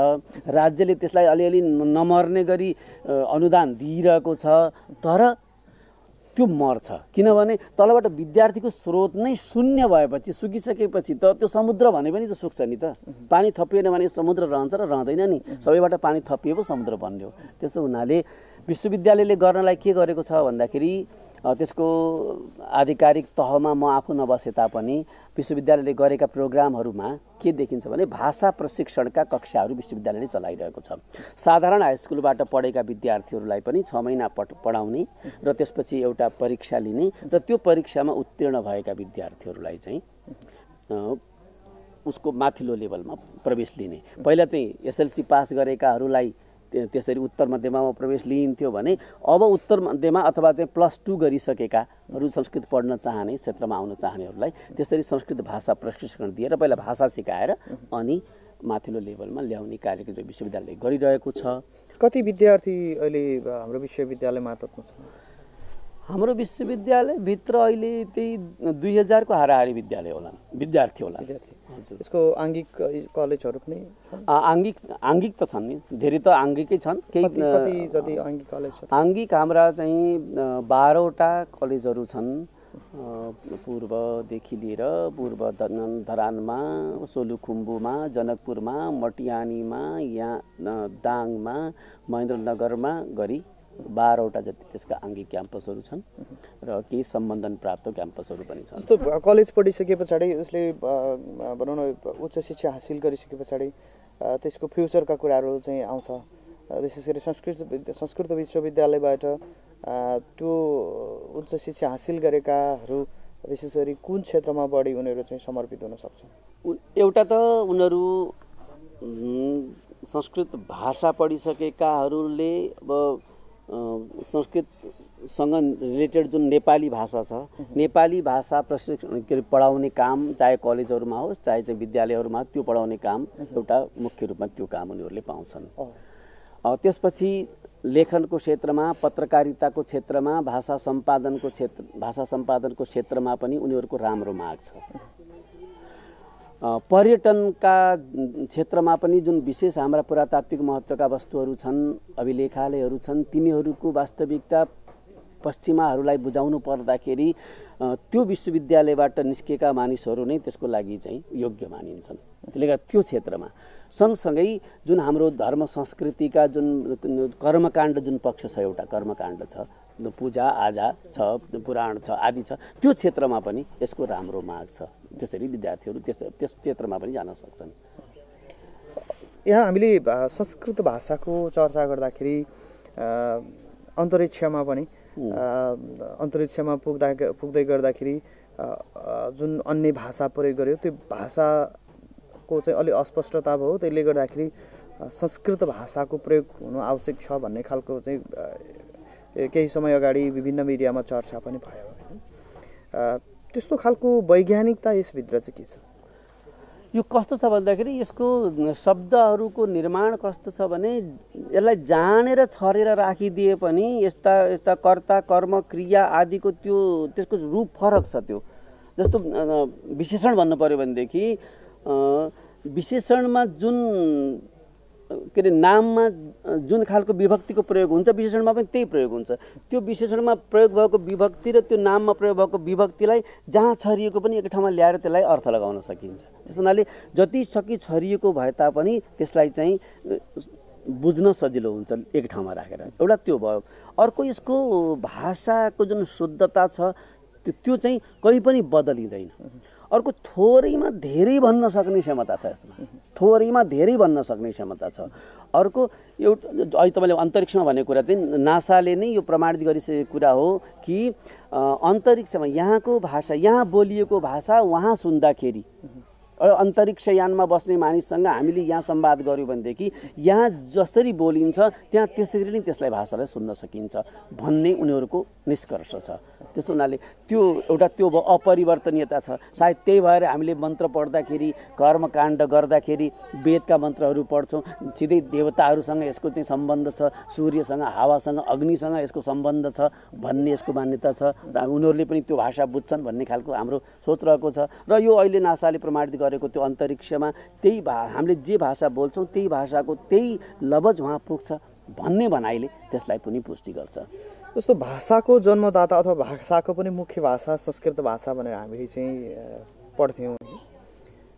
राज्यले त्यसलाई अलिअलि नमर्ने गरी अनुदान दिइरहेको छ, तर त्यो मर्छ। किनभने तलबाट विद्यार्थीको स्रोत नै शून्य भएपछि, सुकिसकेपछि त त्यो समुद्र भने पनि त सुक्छ नि त। पानी थपिएन भने समुद्र रहन्छ र रहँदैन नि। सबैबाट पानी थपिए पो समुद्र बन्यो। त्यसो हुनाले विश्वविद्यालयले गर्नलाई के गरेको छ भन्दाखेरि त्यसको आधिकारिक तहमा म आफू नबसे तापनि विश्वविद्यालयले गरेका प्रोग्रामहरूमा के देखिन्छ भने भाषा प्रशिक्षणका कक्षाहरू विश्वविद्यालयले चलाइरहेको छ। साधारण हाई स्कुलबाट पढेका विद्यार्थीहरूलाई पनि 6 महिना पढाउने र त्यसपछि एउटा परीक्षा लिने र त्यो परीक्षामा उत्तीर्ण भएका विद्यार्थीहरूलाई चाहिँ उसको माथिल्लो लेभलमा प्रवेश लिने। पहिला चाहिँ एसएलसी पास गरेकाहरूलाई त्यसरी उत्तर मध्यमामा प्रवेश लिइन्थ्यो भने अब उत्तर मध्यमा अथवा चाहिँ +2 गरिसकेकाहरू संस्कृत पढ्न चाहने, क्षेत्रमा आउन चाहनेहरूलाई त्यसरी संस्कृत भाषा प्रशिक्षण दिएर पहिला भाषा सिकाएर अनि माथिल्लो लेभलमा ल्याउने कार्यक्रम विश्वविद्यालयले गरिरहेको छ। कति विद्यार्थी अहिले हाम्रो विश्वविद्यालय मातहतमा छन्? हाम्रो विश्वविद्यालयभित्र अहिले त्यही 2000 को हाराहारी विद्यार्थी होला। यसको आङ्गिक कलेजहरू पनि छन्? आङ्गिक त छन् नि, धेरै त आङ्गिकै छन्। कति जति आङ्गिक कलेज छन्? आङ्गिक हाम्रा चाहिँ 12वटा कलेजहरू छन्। पूर्वदेखि लिएर पूर्व धरानमा, सोलुखुम्बुमा, जनकपुरमा, मटियानीमा, यहाँ दाङमा, महेन्द्रनगरमा गरी 12वटा जति त्यसका आङ्गिक क्याम्पसहरू छन् र केही सम्बन्धन प्राप्त क्याम्पसहरू पनि छन्। जस्तो कलेज पढिसके पछाडि उसले भनौँ न उच्च शिक्षा हासिल गरिसके पछाडि त्यसको फ्युचरका कुराहरू चाहिँ आउँछ। विशेष गरी संस्कृत विश्वविद्यालयबाट त्यो उच्च शिक्षा हासिल गरेकाहरू विशेष गरी कुन क्षेत्रमा बढी उनीहरू चाहिँ समर्पित हुन सक्छ? एउटा त उनीहरू संस्कृत भाषा पढिसकेकाहरूले अब संस्कृतसँग रिलेटेड जुन नेपाली भाषा छ, नेपाली भाषा प्रशिक्षण के पढाउने काम चाहे कलेजहरूमा होस् चाहे चाहिँ विद्यालयहरूमा त्यो पढाउने काम एउटा मुख्य रूपमा त्यो काम उनीहरूले पाउँछन्। त्यसपछि लेखनको क्षेत्रमा, पत्रकारिताको क्षेत्रमा, भाषा सम्पादनको क्षेत्रमा पनि उनीहरूको राम्रो माग छ। पर्यटनका क्षेत्रमा पनि जुन विशेष हाम्रा पुरातात्विक महत्त्वका वस्तुहरू छन्, अभिलेखालयहरू छन्, तिनीहरूको वास्तविकता पश्चिमाहरूलाई बुझाउनु पर्दाखेरि त्यो विश्वविद्यालयबाट निस्केका मानिसहरू नै त्यसको लागि चाहिँ योग्य मानिन्छन्। त्यसले गर्दा त्यो क्षेत्रमा सँगसँगै जुन हाम्रो धर्म संस्कृतिका जुन कर्मकाण्ड जुन पक्ष छ, एउटा कर्मकाण्ड छ, पूजा आजा छ, पुराण छ आदि छ, त्यो क्षेत्रमा पनि यसको राम्रो माग छ। त्यसरी विद्यार्थीहरू त्यस क्षेत्रमा पनि जान सक्छन्। यहाँ हामीले संस्कृत भाषाको चर्चा गर्दाखेरि अन्तरिक्षमा पनि अन्तरिक्षमा पुग्दै गर्दाखेरि जुन अन्य भाषा प्रयोग गर्यो त्यो भाषाको चाहिँ अलि अस्पष्टता भयो। त्यसले गर्दाखेरि संस्कृत भाषाको प्रयोग हुनु आवश्यक छ भन्ने खालको चाहिँ केही समय अगाडि विभिन्न मिडियामा चर्चा पनि भयो। त्यस्तो खालको वैज्ञानिकता यसभित्र चाहिँ के छ? यो कस्तो छ भन्दाखेरि यसको शब्दहरूको निर्माण कस्तो छ भने यसलाई जानेर छरेर राखिदिए पनि यस्ता यस्ता कर्ता कर्म क्रिया आदिको त्यसको रूप फरक छ। त्यो जस्तो विशेषण भन्नु पर्यो भनेदेखि विशेषणमा जुन के अरे नाममा जुन खालको विभक्तिको प्रयोग हुन्छ विशेषणमा पनि त्यही प्रयोग हुन्छ। त्यो विशेषणमा प्रयोग भएको विभक्ति र त्यो नाममा प्रयोग भएको विभक्तिलाई जहाँ छरिएको पनि एक ठाउँमा ल्याएर त्यसलाई अर्थ लगाउन सकिन्छ। त्यस हुनाले जति सकि छरिएको भए तापनि त्यसलाई चाहिँ बुझ्न सजिलो हुन्छ एक ठाउँमा राखेर। एउटा त्यो भयो। अर्को यसको भाषाको जुन शुद्धता छ त्यो चाहिँ कहीँ पनि बदलिँदैन। अर्को थोरैमा धेरै भन्न सक्ने क्षमता छ यसमा, थोरैमा धेरै भन्न सक्ने क्षमता छ। अर्को एउटा अहिले तपाईँले अन्तरिक्षमा भनेको कुरा चाहिँ नासाले नै यो प्रमाणित गरिसकेको कुरा हो कि अन्तरिक्षमा यहाँको भाषा, यहाँ बोलिएको भाषा वहाँ सुन्दाखेरि अन्तरिक्षयानमा बस्ने मानिससँग हामीले यहाँ संवाद गर्यौँ भनेदेखि यहाँ जसरी बोलिन्छ त्यहाँ त्यसरी नै त्यसलाई भाषालाई सुन्न सकिन्छ भन्ने उनीहरूको निष्कर्ष छ। त्यसो हुनाले त्यो एउटा त्यो अपरिवर्तनीयता छ। सायद त्यही भएर हामीले मन्त्र पढ्दाखेरि कर्मकाण्ड गर्दाखेरि वेदका मन्त्रहरू पढ्छौँ, सिधै देवताहरूसँग यसको चाहिँ सम्बन्ध छ, सूर्यसँग, हावासँग, अग्निसँग यसको सम्बन्ध छ भन्ने यसको मान्यता छ र उनीहरूले पनि त्यो भाषा बुझ्छन् भन्ने खालको हाम्रो सोच रहेको छ। र यो अहिले नासाले प्रमाणित गरेको त्यो अन्तरिक्षमा त्यही हामीले जे भाषा बोल्छौँ त्यही भाषाको त्यही लवज वहाँ पुग्छ भन्ने भनाइले त्यसलाई पनि पुष्टि गर्छ। जस्तो भाषाको जन्मदाता अथवा भाषाको पनि मुख्य भाषा संस्कृत भाषा भनेर हामीले चाहिँ पढ्थ्यौँ।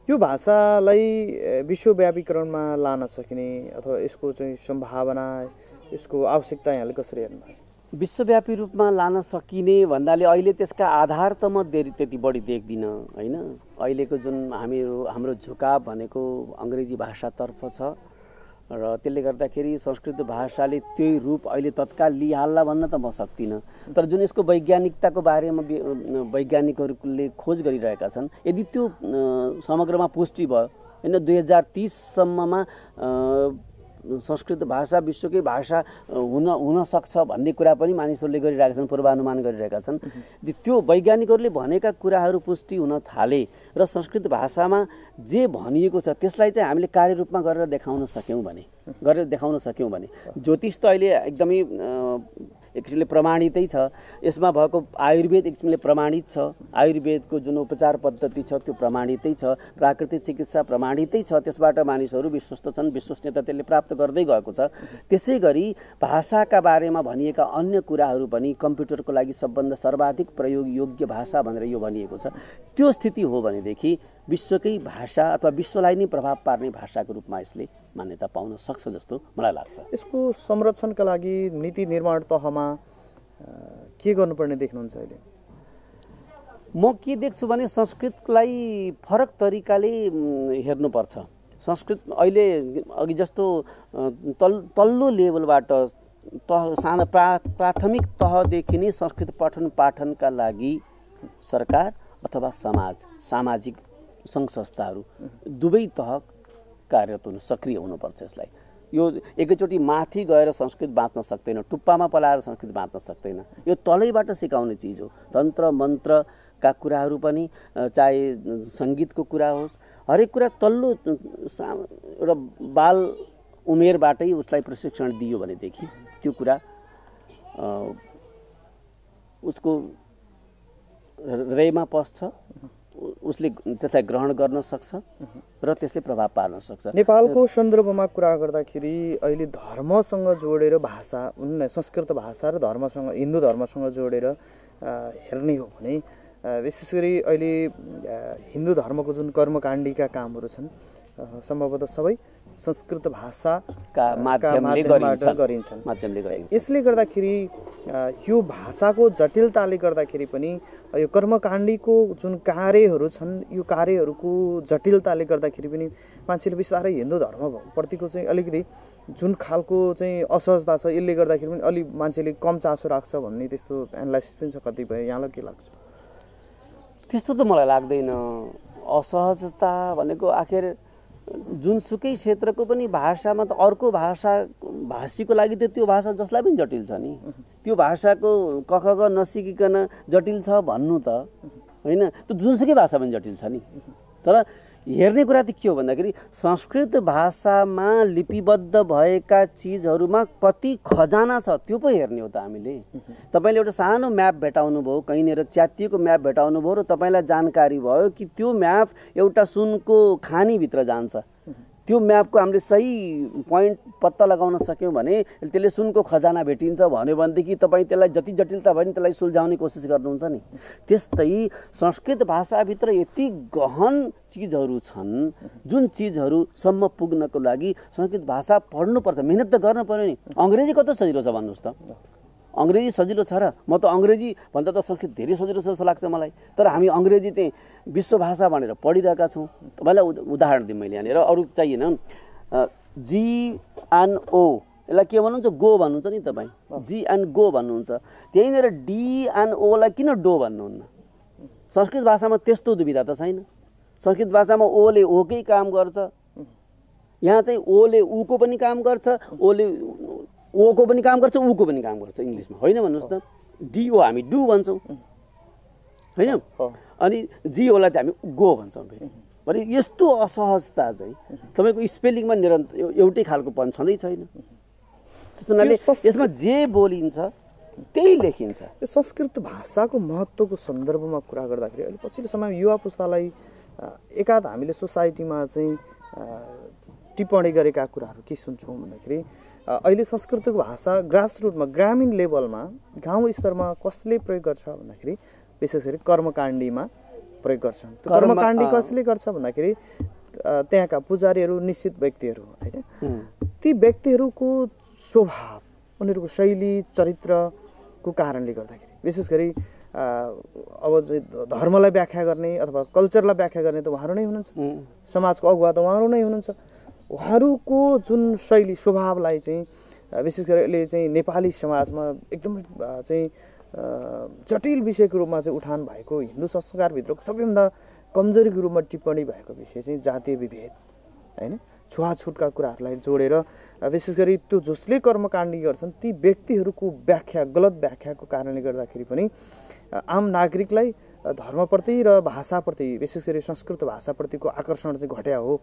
यो भाषालाई विश्वव्यापीकरणमा लान सकिने अथवा यसको चाहिँ सम्भावना, यसको आवश्यकता यहाँले कसरी हेर्नुहुन्छ? विश्वव्यापी रूपमा लान सकिने भन्नाले अहिले त्यसका आधार त म त्यति बढी देख्दिनँ होइन। अहिलेको जुन हाम्रो झुकाव भनेको अङ्ग्रेजी भाषातर्फ छ र त्यसले गर्दाखेरि संस्कृत भाषाले त्यही रूप अहिले तत्काल लिइहाल्ला भन्न त म सक्दिनँ। तर जुन यसको वैज्ञानिकताको बारेमा वैज्ञानिकहरूले खोज गरिरहेका छन्, यदि त्यो समग्रमा पुष्टि भयो होइन 2030 सम्ममा संस्कृत भाषा विश्वकै भाषा हुन सक्छ भन्ने कुरा पनि मानिसहरूले गरिरहेका छन्, पूर्वानुमान गरिरहेका छन्। त्यो वैज्ञानिकहरूले भनेका कुराहरू पुष्टि हुन थाले र संस्कृत भाषामा जे भनिएको छ त्यसलाई चाहिँ हामीले कार्यरूपमा गरेर देखाउन सक्यौँ भने ज्योतिष त अहिले एकदमै एक किसिमले प्रमाणितै छ। यसमा भएको आयुर्वेद एक किसिमले प्रमाणित छ, आयुर्वेदको जुन उपचार पद्धति छ त्यो प्रमाणितै छ, प्राकृतिक चिकित्सा प्रमाणितै छ, त्यसबाट मानिसहरू विश्वस्त छन्, विश्वसनीयता त्यसले प्राप्त गर्दै गएको छ। त्यसै गरी भाषाका बारेमा भनिएका अन्य कुराहरू पनि कम्प्युटरको लागि सबभन्दा सर्वाधिक प्रयोग योग्य भाषा भनेर यो भनिएको छ। त्यो स्थिति हो भनेदेखि विश्वकै भाषा अथवा विश्वलाई नै प्रभाव पार्ने भाषाको रूपमा यसले मान्यता पाउन सक्छ जस्तो मलाई लाग्छ। यसको संरक्षणका लागि नीति निर्माण तहमा के गर्नुपर्ने देख्नुहुन्छ अहिले? म के देख्छु भने संस्कृतलाई फरक तरिकाले हेर्नुपर्छ। संस्कृत अहिले अघि जस्तो तल्लो लेभलबाट सानो प्राथमिक तहदेखि नै संस्कृत पठन पाठनका लागि सरकार अथवा सामाजिक सङ्घ संस्थाहरू दुवै तह कार्यरत हुनु, सक्रिय हुनुपर्छ। यसलाई यो एकैचोटि माथि गएर संस्कृत बाँच्न सक्दैन, टुप्पामा पलाएर संस्कृत बाँच्न सक्दैन। यो तलैबाट सिकाउने चिज हो। तन्त्र मन्त्रका कुराहरू पनि, चाहे सङ्गीतको कुरा होस्, हरेक कुरा तल्लो एउटा बाल उमेरबाटै उसलाई प्रशिक्षण दियो भनेदेखि त्यो कुरा उसको हृदयमा पस्छ, उसले त्यसलाई ग्रहण गर्न सक्छ र त्यसले प्रभाव पार्न सक्छ। नेपालको सन्दर्भमा कुरा गर्दाखेरि अहिले धर्मसँग जोडेर भाषा, संस्कृत भाषा र धर्मसँग, हिन्दू धर्मसँग जोडेर हेर्ने हो भने विशेष गरी अहिले हिन्दू धर्मको जुन कर्मकाण्डीका कामहरू छन् सम्भवतः सबै संस्कृत भाषाका माध्यमले गरिन्छन्। यसले गर्दाखेरि यो भाषाको जटिलताले गर्दाखेरि पनि यो कर्मकाण्डीको जुन कार्यहरू छन्, यो कार्यहरूको जटिलताले गर्दाखेरि पनि मान्छेले बिस्तारै हिन्दू धर्मप्रतिको चाहिँ अलिकति जुन खालको चाहिँ असहजता छ, यसले गर्दाखेरि पनि अलि मान्छेले कम चासो राख्छ भन्ने त्यस्तो एनालाइसिस पनि छ कतिपय। यहाँलाई के लाग्छ? त्यस्तो त मलाई लाग्दैन। असहजता भनेको आखिर जुनसुकै क्षेत्रको पनि भाषामा त अर्को भाषीको लागि त त्यो भाषा जसलाई पनि जटिल छ नि, त्यो भाषाको क ख ग नसिकिकन जटिल छ भन्नु त होइन, त्यो जुनसुकै भाषा पनि जटिल छ नि। तर हेर्ने कुरा त के हो भन्दाखेरि संस्कृत भाषामा लिपिबद्ध भएका चिजहरूमा कति खजाना छ त्यो पो हेर्ने हो त हामीले। तपाईँले एउटा सानो म्याप भेटाउनु भयो, कहीँनिर च्यातिएको म्याप भेटाउनु भयो र तपाईँलाई जानकारी भयो कि त्यो म्याप एउटा सुनको खानीभित्र जान्छ। त्यो म्यापको हामीले सही पोइन्ट पत्ता लगाउन सक्यौँ भने त्यसले सुनको खजाना भेटिन्छ भन्यो भनेदेखि तपाईँ त्यसलाई जति जटिलता भयो नि त्यसलाई सुल्झाउने कोसिस गर्नुहुन्छ नि। त्यस्तै संस्कृत भाषाभित्र यति गहन चिजहरू छन् जुन चिजहरूसम्म पुग्नको लागि संस्कृत भाषा पढ्नुपर्छ, मिहिनेत त गर्नु पर्यो नि। अङ्ग्रेजी कति सजिलो छ भन्नुहोस् त? अङ्ग्रेजी सजिलो छ र? म त अङ्ग्रेजी भन्दा त संस्कृत धेरै सजिलो छ जस्तो लाग्छ मलाई। तर हामी अङ्ग्रेजी चाहिँ विश्व भाषा भनेर पढिरहेका छौँ। तपाईँलाई उदाहरण दिएँ मैले यहाँनिर, अरू चाहिएन। GNO यसलाई के भन्नुहुन्छ? गो भन्नुहुन्छ नि तपाईँ, जी एन्ड गो भन्नुहुन्छ। त्यहीँनिर DNOलाई किन डो भन्नुहुन्न? संस्कृत भाषामा त्यस्तो दुविधा त छैन। संस्कृत भाषामा ओले ओकै काम गर्छ, यहाँ चाहिँ ओले उको पनि काम गर्छ, ओले ओको पनि काम गर्छ, उको पनि काम गर्छ इङ्ग्लिसमा, होइन भन्नुहोस् त? DO हामी डु भन्छौँ होइन, अनि GOलाई चाहिँ हामी गो भन्छौँ फेरि। भने यस्तो असहजता चाहिँ तपाईँको स्पेलिङमा निरन्तर एउटै खालको पन छँदै छैन। त्यस हुनाले यसमा जे बोलिन्छ त्यही लेखिन्छ। यो संस्कृत भाषाको महत्त्वको सन्दर्भमा कुरा गर्दाखेरि अहिले पछिल्लो समयमा युवा पुस्तालाई एकाध हामीले सोसाइटीमा चाहिँ टिप्पणी गरेका कुराहरू के सुन्छौँ भन्दाखेरि अहिले संस्कृतको भाषा ग्रासरुटमा ग्रामीण लेभलमा गाउँ स्तरमा कसले प्रयोग गर्छ भन्दाखेरि विशेष गरी कर्मकाण्डीमा प्रयोग गर्छन्। त्यो कर्मकाण्डी कसले गर्छ भन्दाखेरि त्यहाँका पुजारीहरू, निश्चित व्यक्तिहरू होइन, ती व्यक्तिहरूको स्वभाव, उनीहरूको शैली, चरित्रको कारणले गर्दाखेरि विशेष गरी अब चाहिँ धर्मलाई व्याख्या गर्ने अथवा कल्चरलाई व्याख्या गर्ने त उहाँहरू नै हुनुहुन्छ, समाजको अगुवा त उहाँहरू नै हुनुहुन्छ। उहाँहरूको जुन शैली स्वभावलाई चाहिँ विशेष गरी अहिले चाहिँ नेपाली समाजमा एकदमै चाहिँ जटिल विषयको रूपमा चाहिँ उठान भएको, हिन्दू संस्कारभित्रको सबैभन्दा कमजोरीको रूपमा टिप्पणी भएको विषय चाहिँ जातीय विभेद होइन, छुवाछुटका कुराहरूलाई जोडेर विशेष गरी त्यो जसले कर्मकाण्डी गर्छन् ती व्यक्तिहरूको व्याख्या, गलत व्याख्याको कारणले गर्दाखेरि पनि आम नागरिकलाई धर्मप्रति र भाषाप्रति विशेष गरी संस्कृत भाषाप्रतिको आकर्षण चाहिँ घट्या हो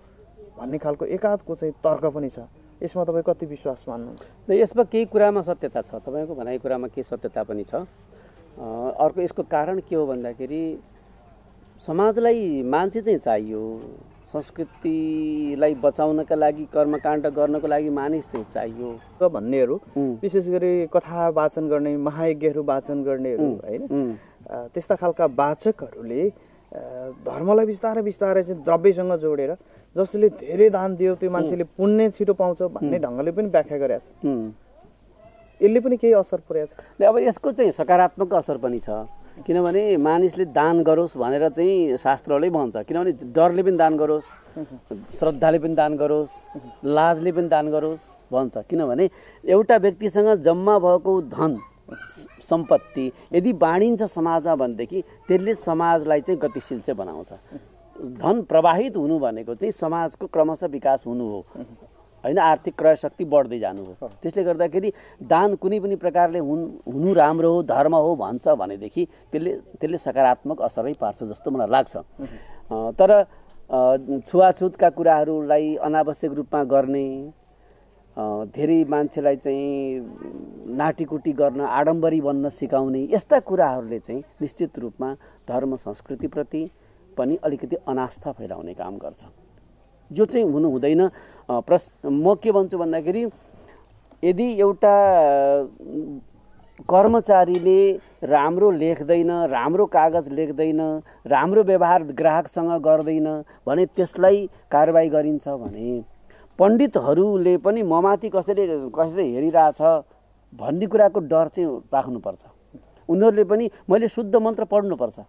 भन्ने खालको एकाधको चाहिँ तर्क पनि छ। यसमा तपाईँ कति विश्वास मान्नुहुन्छ? यसमा केही कुरामा सत्यता छ, तपाईँको भनाइ कुरामा केही सत्यता पनि छ। अर्को यसको कारण के हो भन्दाखेरि समाजलाई मान्छे चाहिँ चाहियो, संस्कृतिलाई बचाउनका लागि, कर्मकाण्ड गर्नको लागि मानिस चाहिँ चाहियो भन्नेहरू, विशेष गरी कथा वाचन गर्ने, महायज्ञहरू वाचन गर्नेहरू होइन, त्यस्ता खालका वाचकहरूले धर्मलाई बिस्तारै बिस्तारै चाहिँ द्रव्यसँग जोडेर जसले धेरै दान दियो त्यो मान्छेले पुण्य छिटो पाउँछ भन्ने ढङ्गले पनि व्याख्या गरेछ। यसले पनि केही असर पुर्याएको छ। अब यसको चाहिँ सकारात्मक असर पनि छ, किनभने मानिसले दान गरोस् भनेर चाहिँ शास्त्रले भन्छ। किनभने डरले पनि दान गरोस्, श्रद्धाले पनि दान गरोस्, लाजले पनि दान गरोस् भन्छ। किनभने एउटा व्यक्तिसँग जम्मा भएको धन सम्पत्ति यदि बाँडिन्छ समाजमा भनेदेखि त्यसले समाजलाई चाहिँ गतिशील चाहिँ बनाउँछ। धन प्रवाहित हुनु भनेको चाहिँ समाजको क्रमशः विकास हुनु हो होइन, आर्थिक क्रय शक्ति बढ्दै जानु हो। त्यसले गर्दाखेरि दान कुनै पनि प्रकारले हुनु राम्रो हो, धर्म हो भन्छ भनेदेखि त्यसले सकारात्मक असरै पार्छ जस्तो मलाई लाग्छ। तर छुवाछुतका कुराहरूलाई अनावश्यक रूपमा गर्ने, धेरै मान्छेलाई चाहिँ नाटीकुटी गर्न, आडम्बरी बन्न सिकाउने यस्ता कुराहरूले चाहिँ निश्चित रूपमा धर्म संस्कृतिप्रति पनि अलिकति अनास्था फैलाउने काम गर्छ। यो चाहिँ हुनु हुँदैन। म के भन्छु भन्दाखेरि यदि एउटा कर्मचारीले राम्रो लेख्दैन, राम्रो कागज लेख्दैन, राम्रो व्यवहार ग्राहकसँग गर्दैन भने त्यसलाई कारबाही गरिन्छ भने पण्डितहरूले पनि ममाथि कसैले हेरिरहेछ भन्ने कुराको डर चाहिँ राख्नुपर्छ। उनीहरूले पनि मैले शुद्ध मन्त्र पढ्नुपर्छ,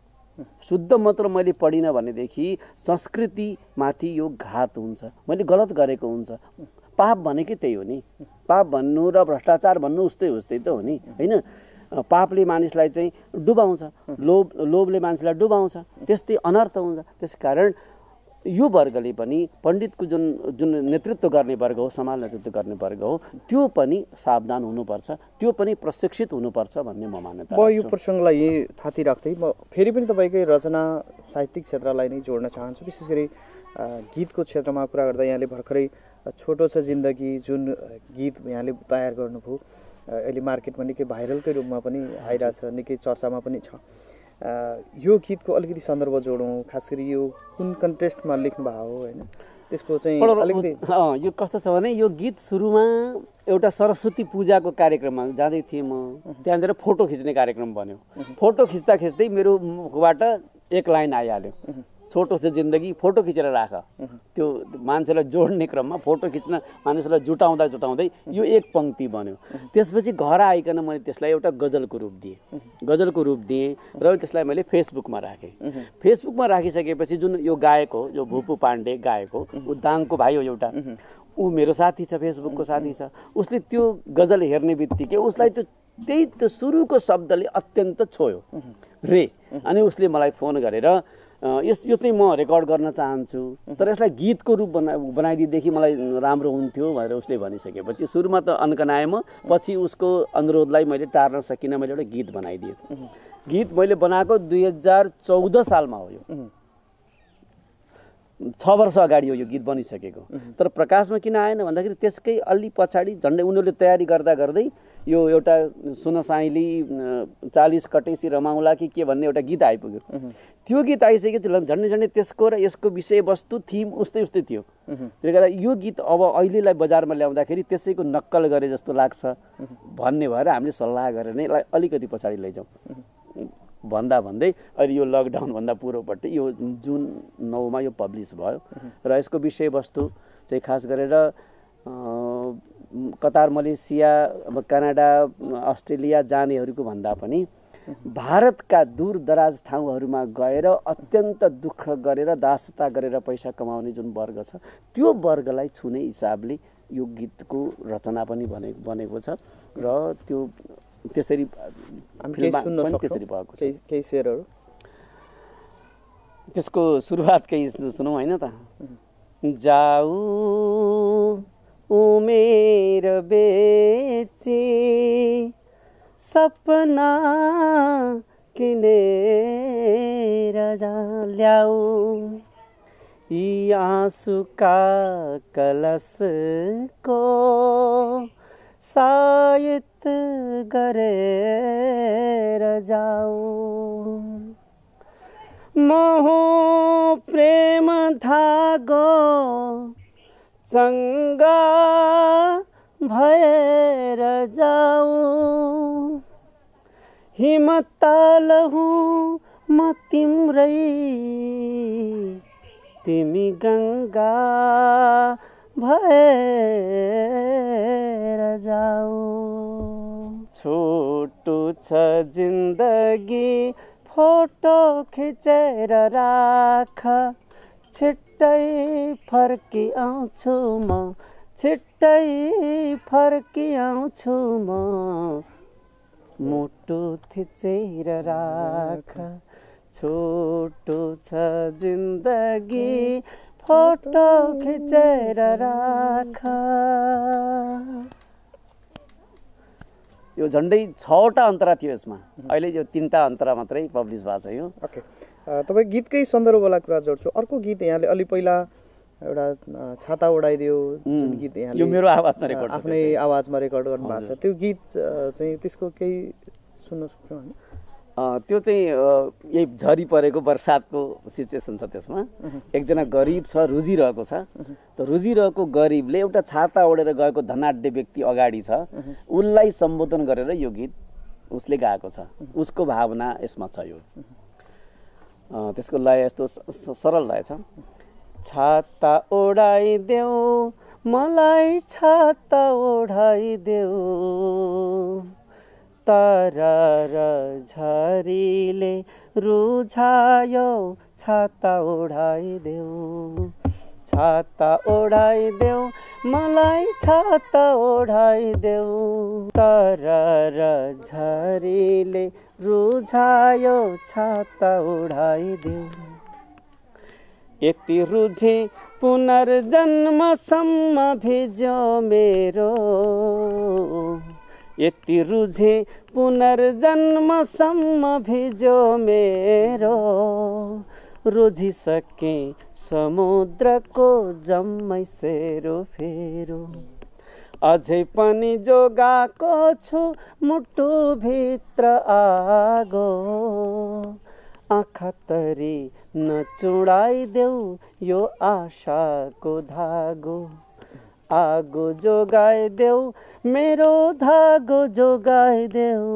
शुद्ध मन्त्र मैले पढिनँ भनेदेखि संस्कृतिमाथि यो घात हुन्छ, मैले गलत गरेको हुन्छ। पाप भनेकै त्यही हो नि, पाप भन्नु र भ्रष्टाचार भन्नु उस्तै त हो नि होइन। पापले मानिसलाई चाहिँ डुबाउँछ, लोभले मानिसलाई डुबाउँछ, त्यस्तै अनर्थ हुन्छ। त्यसकारण यो वर्गले पनि पण्डितको जुन नेतृत्व गर्ने वर्ग हो, समाज नेतृत्व गर्ने वर्ग हो, त्यो पनि सावधान हुनुपर्छ, त्यो पनि प्रशिक्षित हुनुपर्छ भन्ने म मान्यता म यो प्रसङ्गलाई यही थाती राख्दै म फेरि पनि तपाईँकै रचना साहित्यिक क्षेत्रलाई नै जोड्न चाहन्छु। विशेष गरी गीतको क्षेत्रमा कुरा गर्दा यहाँले भर्खरै छोटो छ जिन्दगी जुन गीत यहाँले तयार गर्नुभयो अहिले मार्केटमा निकै भाइरलकै रूपमा पनि आइरहेछ निकै चर्चामा पनि छ यो गीतको अलिकति सन्दर्भ जोडौँ खास गरी यो कुन कन्टेस्टमा लेख्नु भएको हो होइन त्यसको चाहिँ अलिकति यो कस्तो छ भने यो गीत सुरुमा एउटा सरस्वती पूजाको कार्यक्रममा जाँदै थिएँ म त्यहाँनिर फोटो खिच्ने कार्यक्रम बन्यो फोटो खिच्दा खिच्दै मेरो मुखबाट एक लाइन आइहाल्यो छोटो छ जिन्दगी फोटो खिचेर राख त्यो मान्छेलाई जोड्ने क्रममा फोटो खिच्न मानिसलाई जुटाउँदै यो एक पङ्क्ति बन्यो त्यसपछि घर आइकन मैले त्यसलाई एउटा गजलको रूप दिएँ र त्यसलाई मैले फेसबुकमा राखेँ फेसबुकमा राखिसकेपछि जुन यो गायक हो जो भुपु पाण्डे गायक हो ऊ दाङको भाइ हो एउटा ऊ मेरो साथी छ फेसबुकको साथी छ उसले त्यो गजल हेर्ने बित्तिकै उसलाई त्यो सुरुको शब्दले अत्यन्त छोयो रे अनि उसले मलाई फोन गरेर यो चाहिँ म रेकर्ड गर्न चाहन्छु तर यसलाई गीतको रूप बनाइदिएदेखि मलाई राम्रो हुन्थ्यो भनेर उसले भनिसकेपछि सुरुमा त अन्कनाएँ म पछि उसको अनुरोधलाई मैले टार्न सकिनँ मैले एउटा गीत बनाइदिएँ गीत मैले बनाएको 2014 सालमा हो यो 6 वर्ष अगाडि हो यो गीत बनिसकेको तर प्रकाशमा किन आएन भन्दाखेरि त्यसकै अलि पछाडि झन्डै उनीहरूले तयारी गर्दै यो एउटा सुन साइली 40 कटैसी रमाउला कि के भन्ने एउटा गीत आइपुग्यो त्यो गीत आइसकेपछि झन्डै त्यसको र यसको विषयवस्तु थिम उस्तै थियो त्यसले गर्दा यो गीत अब अहिलेलाई बजारमा ल्याउँदाखेरि त्यसैको नक्कल गरे जस्तो लाग्छ भन्ने भएर हामीले सल्लाह गरेर नै अलिकति पछाडि लैजाउँ भन्दै अहिले यो लकडाउन भन्दा पूर्वपट्टि यो जुन 9 मा यो पब्लिस भयो र यसको विषयवस्तु चाहिँ खास गरेर कतार मलेसिया कनाडा अस्ट्रेलिया जानेहरूको भन्दा पनि भारतका दूर दराज ठाउँहरूमा गएर अत्यन्त दुःख गरेर दासता गरेर पैसा कमाउने जुन वर्ग छ त्यो वर्गलाई छुने हिसाबले यो गीतको रचना पनि बनेको छ र त्यो त्यसरी त्यसरी भएको छ केही शेरहरू त्यसको सुरुवात केही सुनौँ हैन त जाऊ उमेर बेची सपना किनेर ल्याऊ यी आँसुका कलशको सायत गरेर जाऊ मोह प्रेम धागो चङ्गा भएर जाऊ हिमताल हुँ म तिम्रै तिमी गङ्गा भएर जाऊ छोटो छ जिन्दगी फोटो खिचेर राख छिट्टै फर्की आउँछु म छिट्टै फर्की आउँछु म मुटु थिचेर राख छोटो छ जिन्दगी फोटो खिचेर राख यो झन्डै 6वटा अन्तरा थियो यसमा अहिले यो 3टा अन्तरा मात्रै पब्लिस भएको छ यो ओके तपाईँ गीतकै सन्दर्भवाला कुरा जोड्छु अर्को गीत यहाँले अलि पहिला एउटा छाता उडाइदियो जुन गीत यहाँले यो मेरो आवाजमा रेकर्ड आफ्नै आवाजमा रेकर्ड गर्नु भएको छ त्यो गीत चाहिँ त्यसको केही सुन्न सक्छौँ हामी त्यो चाहिँ यही झरी परेको बर्सातको सिचुएसन छ त्यसमा एकजना गरिब छ रुजिरहेको छ त रुजिरहेको गरिबले एउटा छाता ओढेर गएको धनाढ्य व्यक्ति अगाडि छ उसलाई सम्बोधन गरेर यो गीत उसले गाएको छ उसको भावना यसमा छ यो त्यसको लय यस्तो सरल लय छ छाता ओढाइदेऊ मलाई छाता ओढाइदेऊ तरर झरीले रुझायो छाता ओढाइदेऊ छाता ओढाइदेऊ मलाई छाता ओढाइदेऊ तरर झरीले रुझायो छाता ओढाइदेऊ यति रुझे पुनर्जन्मसम्म भिज्यो मेरो यति रुझे पुनर्जन्मसम्म भिज्यो मेरो रोजिसके समुद्रको जम्मै सेरोफेरो अझै पनि जोगाएको छु मुटुभित्र आगो आँखा तरी नचुडाइदेऊ यो आशाको धागो आगो जोगाइदेऊ मेरो धागो जोगाइदेऊ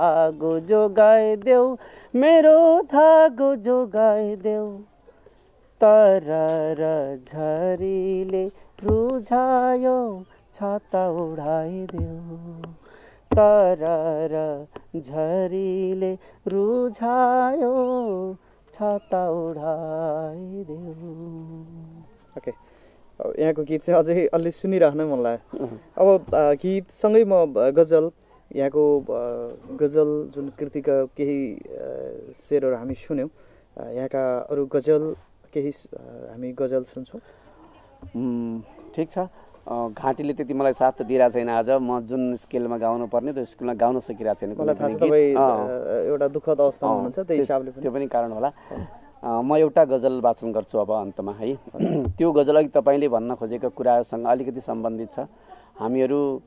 आगो जोगाइदेऊ मेरो धागो जोगाइदेऊ तरर झरीले रुझायो छाता उडाइदेऊ तरर झरीले रुझायो छाता उडाइदेऊ। ओके, यहाँको गीत चाहिँ अझै अलि सुनिराख्न मन लाग्यो। अब गीतसँगै म गजल, यहाँको गजल जुन कृतिका केही शेरहरू हामी सुन्यौँ, यहाँका अरू गजल केही हामी गजल सुन्छौँ। ठिक छ, घाँटीले त्यति मलाई साथ त दिइरहेको छैन आज। म जुन स्केलमा गाउनु पर्ने त्यो स्केलमा गाउन सकिरहेको छैन। मलाई थाहा छ तपाईँ एउटा दुःखद अवस्थामा हुनुहुन्छ, त्यही हिसाबले त्यो पनि कारण होला। म एउटा गजल वाचन गर्छु अब अन्तमा है। त्यो गजल अघि तपाईँले भन्न खोजेको कुरासँग अलिकति सम्बन्धित छ। हामीहरू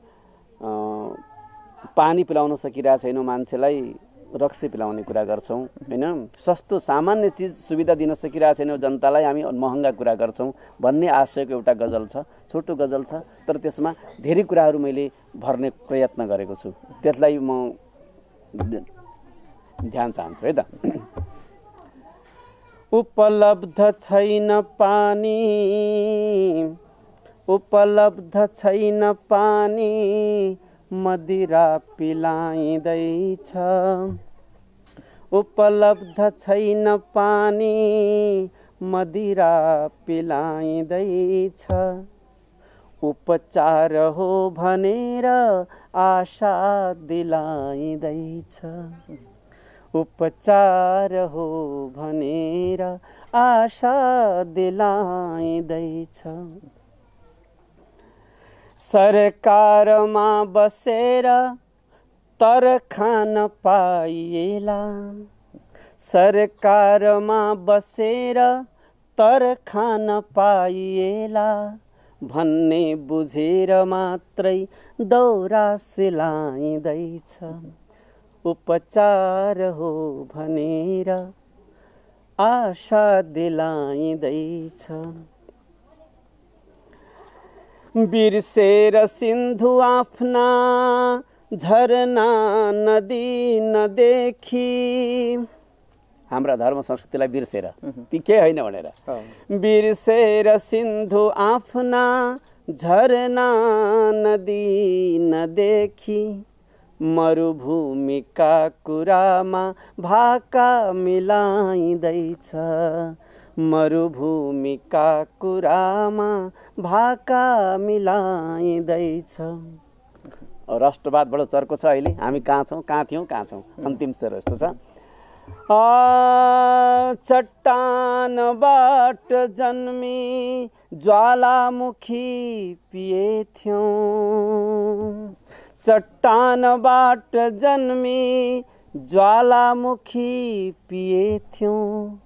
पानी पिलाउन सकिरहेको छैनौँ, मान्छेलाई रक्सी पिलाउने कुरा गर्छौँ होइन। सस्तो सामान्य चिज सुविधा दिन सकिरहेको छैनौँ जनतालाई, हामी महँगा कुरा गर्छौँ भन्ने आशयको एउटा गजल छ। छोटो गजल छ तर त्यसमा धेरै कुराहरू मैले भर्ने प्रयत्न गरेको छु। त्यसलाई म ध्यान चाहन्छु है त। उपलब्ध छैन पानी, उपलब्ध छैन पानी, मदिरा पिलाइँदैछ। उपलब्ध छैन पानी, मदिरा पिलाइँदैछ। उपचार हो भनेर आशा दिलाइँदैछ। उपचार हो भनेर आशा दिलाइँदैछ। सरकारमा बसेर तर खान पाइएला, सरकारमा बसेर तर खान पाइएला भन्ने बुझेर मात्रै दौरा सिलाइँदैछ। उपचार हो भनेर आशा दिलाइँदैछ। बिर्सेर सिन्धु आफ्ना झरना नदी नदेखी, हाम्रा धर्म संस्कृतिलाई बिर्सेर ती के होइन भनेर, बिर्सेर सिन्धु आफ्ना झरना नदी नदेखी, मरुभूमिका कुरामा भाका मिलाइँदैछ। मरुभूमिका कुरामा भाका मिलाइँदैछ। राष्ट्रवादबाट चर्को छ अहिले। हामी कहाँ छौँ, कहाँ थियौँ, कहाँ छौँ, अन्तिम चरण यस्तो छ। चट्टानबाट जन्मी ज्वालामुखी पिएथ्यौँ, चट्टानबाट जन्मी ज्वालामुखी पिएथ्यौँ,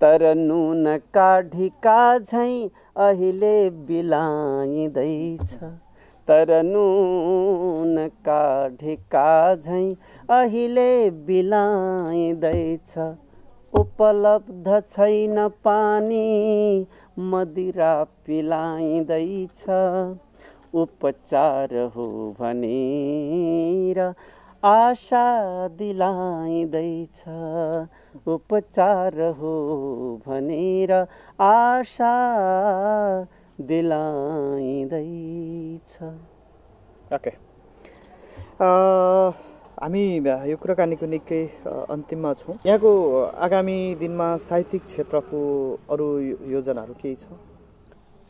तर नुनका ढिका झैँ अहिले बिलाइँदैछ। तर नुनका ढिका झैँ अहिले बिलाइँदैछ। उपलब्ध छैन पानी, मदिरा पिलाइँदैछ। उपचार हो भनेर आशा दिलाइँदैछ। उपचार हो भनेर आशा दिलाइँदैछ। ओके, हामी यो कुराकानीको निकै अन्तिममा छौँ। यहाँको आगामी दिनमा साहित्यिक क्षेत्रको अरू योजनाहरू केही छ?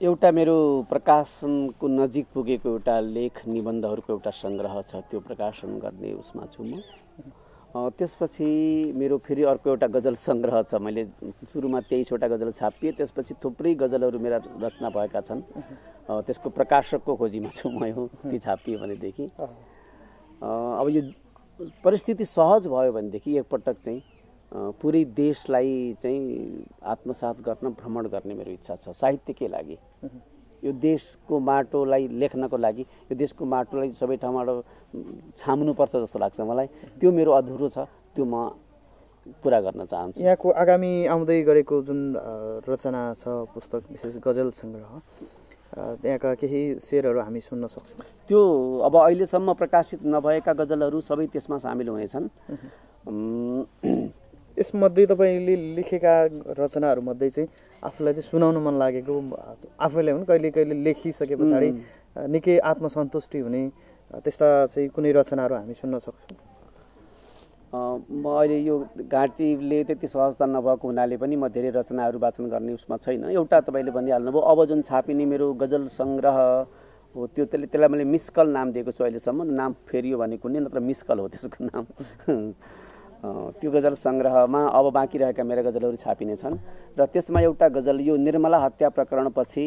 एउटा मेरो प्रकाशनको नजिक पुगेको एउटा लेख निबन्धहरूको एउटा सङ्ग्रह छ, त्यो प्रकाशन गर्ने उसमा छु म। त्यसपछि मेरो फेरि अर्को एउटा गजल सङ्ग्रह छ। मैले सुरुमा 23वटा गजल छापिए, त्यसपछि थुप्रै गजलहरू मेरा रचना भएका छन्। त्यसको प्रकाशकको खोजीमा छु म, यो ती छापिए भनेदेखि। अब यो परिस्थिति सहज भयो भनेदेखि एकपटक चाहिँ पुरै देशलाई चाहिँ आत्मसात गर्न भ्रमण गर्ने मेरो इच्छा छ साहित्यकै लागि। यो देशको माटोलाई लेख्नको लागि, यो देशको माटोलाई सबै ठाउँबाट छाम्नुपर्छ जस्तो लाग्छ मलाई। त्यो मेरो अधुरो छ, त्यो म पुरा गर्न चाहन्छु। यहाँको आगामी आउँदै गरेको जुन रचना छ पुस्तक, विशेष गजल सङ्ग्रह, त्यहाँका केही शेरहरू हामी सुन्न सक्छौँ? त्यो अब अहिलेसम्म प्रकाशित नभएका गजलहरू सबै त्यसमा सामेल हुनेछन्। यसमध्ये तपाईँले लेखेका रचनाहरूमध्ये चाहिँ आफूलाई चाहिँ सुनाउन मन लागेको, आफैले हुन् कहिले कहिले लेखिसके पछाडि निकै आत्मसन्तुष्टि हुने त्यस्ता चाहिँ कुनै रचनाहरू हामी सुन्न सक्छौँ? म अहिले यो घाँटीले त्यति सहजता नभएको हुनाले पनि म धेरै रचनाहरू वाचन गर्ने उसमा छैन। एउटा तपाईँले भनिहाल्नुभयो, अब जुन छापिने मेरो गजल सङ्ग्रह हो, त्यसलाई मैले मिस्कल नाम दिएको छु अहिलेसम्म। नाम फेरियो भने कुनै, नत्र मिस्कल हो त्यसको नाम। त्यो गजल सङ्ग्रहमा अब बाँकी रहेका मेरा गजलहरू छापिनेछन् र त्यसमा एउटा गजल, यो निर्मला हत्या प्रकरणपछि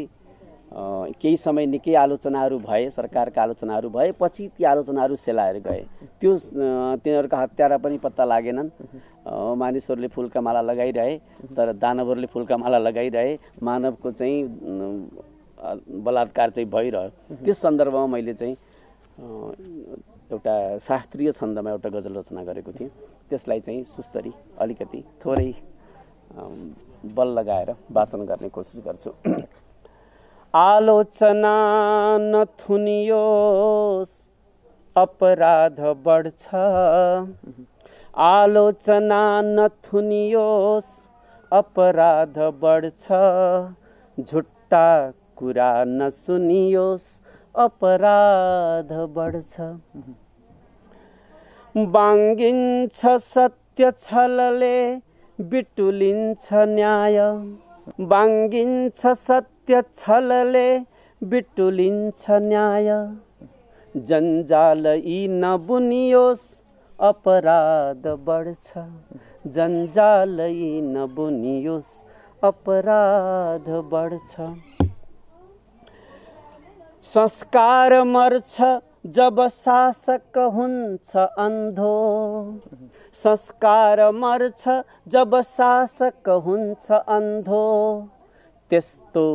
केही समय निकै आलोचनाहरू भए, सरकारका आलोचनाहरू भए, पछि ती आलोचनाहरू सेलाएर गए। त्यो तिनीहरूका हत्यारा पनि पत्ता लागेनन्। मानिसहरूले फुलका माला लगाइरहे, तर दानवहरूले फुलका माला लगाइरहे, मानवको चाहिँ बलात्कार चाहिँ भइरह्यो। त्यस सन्दर्भमा मैले चाहिँ एउटा शास्त्रीय छन्दमा एउटा गजल रचना गरेको थिएँ। त्यसलाई चाहिँ सुस्तरी अलिकति थोरै बल लगाएर वाचन गर्ने कोसिस गर्छु। आलोचना नथुनियोस् अपराध बढ्छ, आलोचना नथुनियोस् अपराध बढ्छ, झुट्टा कुरा नसुनियोस् अपराध बढ्छ। बाङ्गिन्छ सत्य छलले बिटुलिन्छ न्याय, बाङ्गिन्छ सत्य छलले बिटुलिन्छ न्याय, जन्जाल यी नबुनियोस् अपराध बढ्छ, जन्जाल यी नबुनियोस् अपराध बढ्छ। संस्कार मर्छ जब शासक हुन्छ अन्धो, संस्कार मर्छ जब शासक हुन्छ अन्धो, त्यस्तो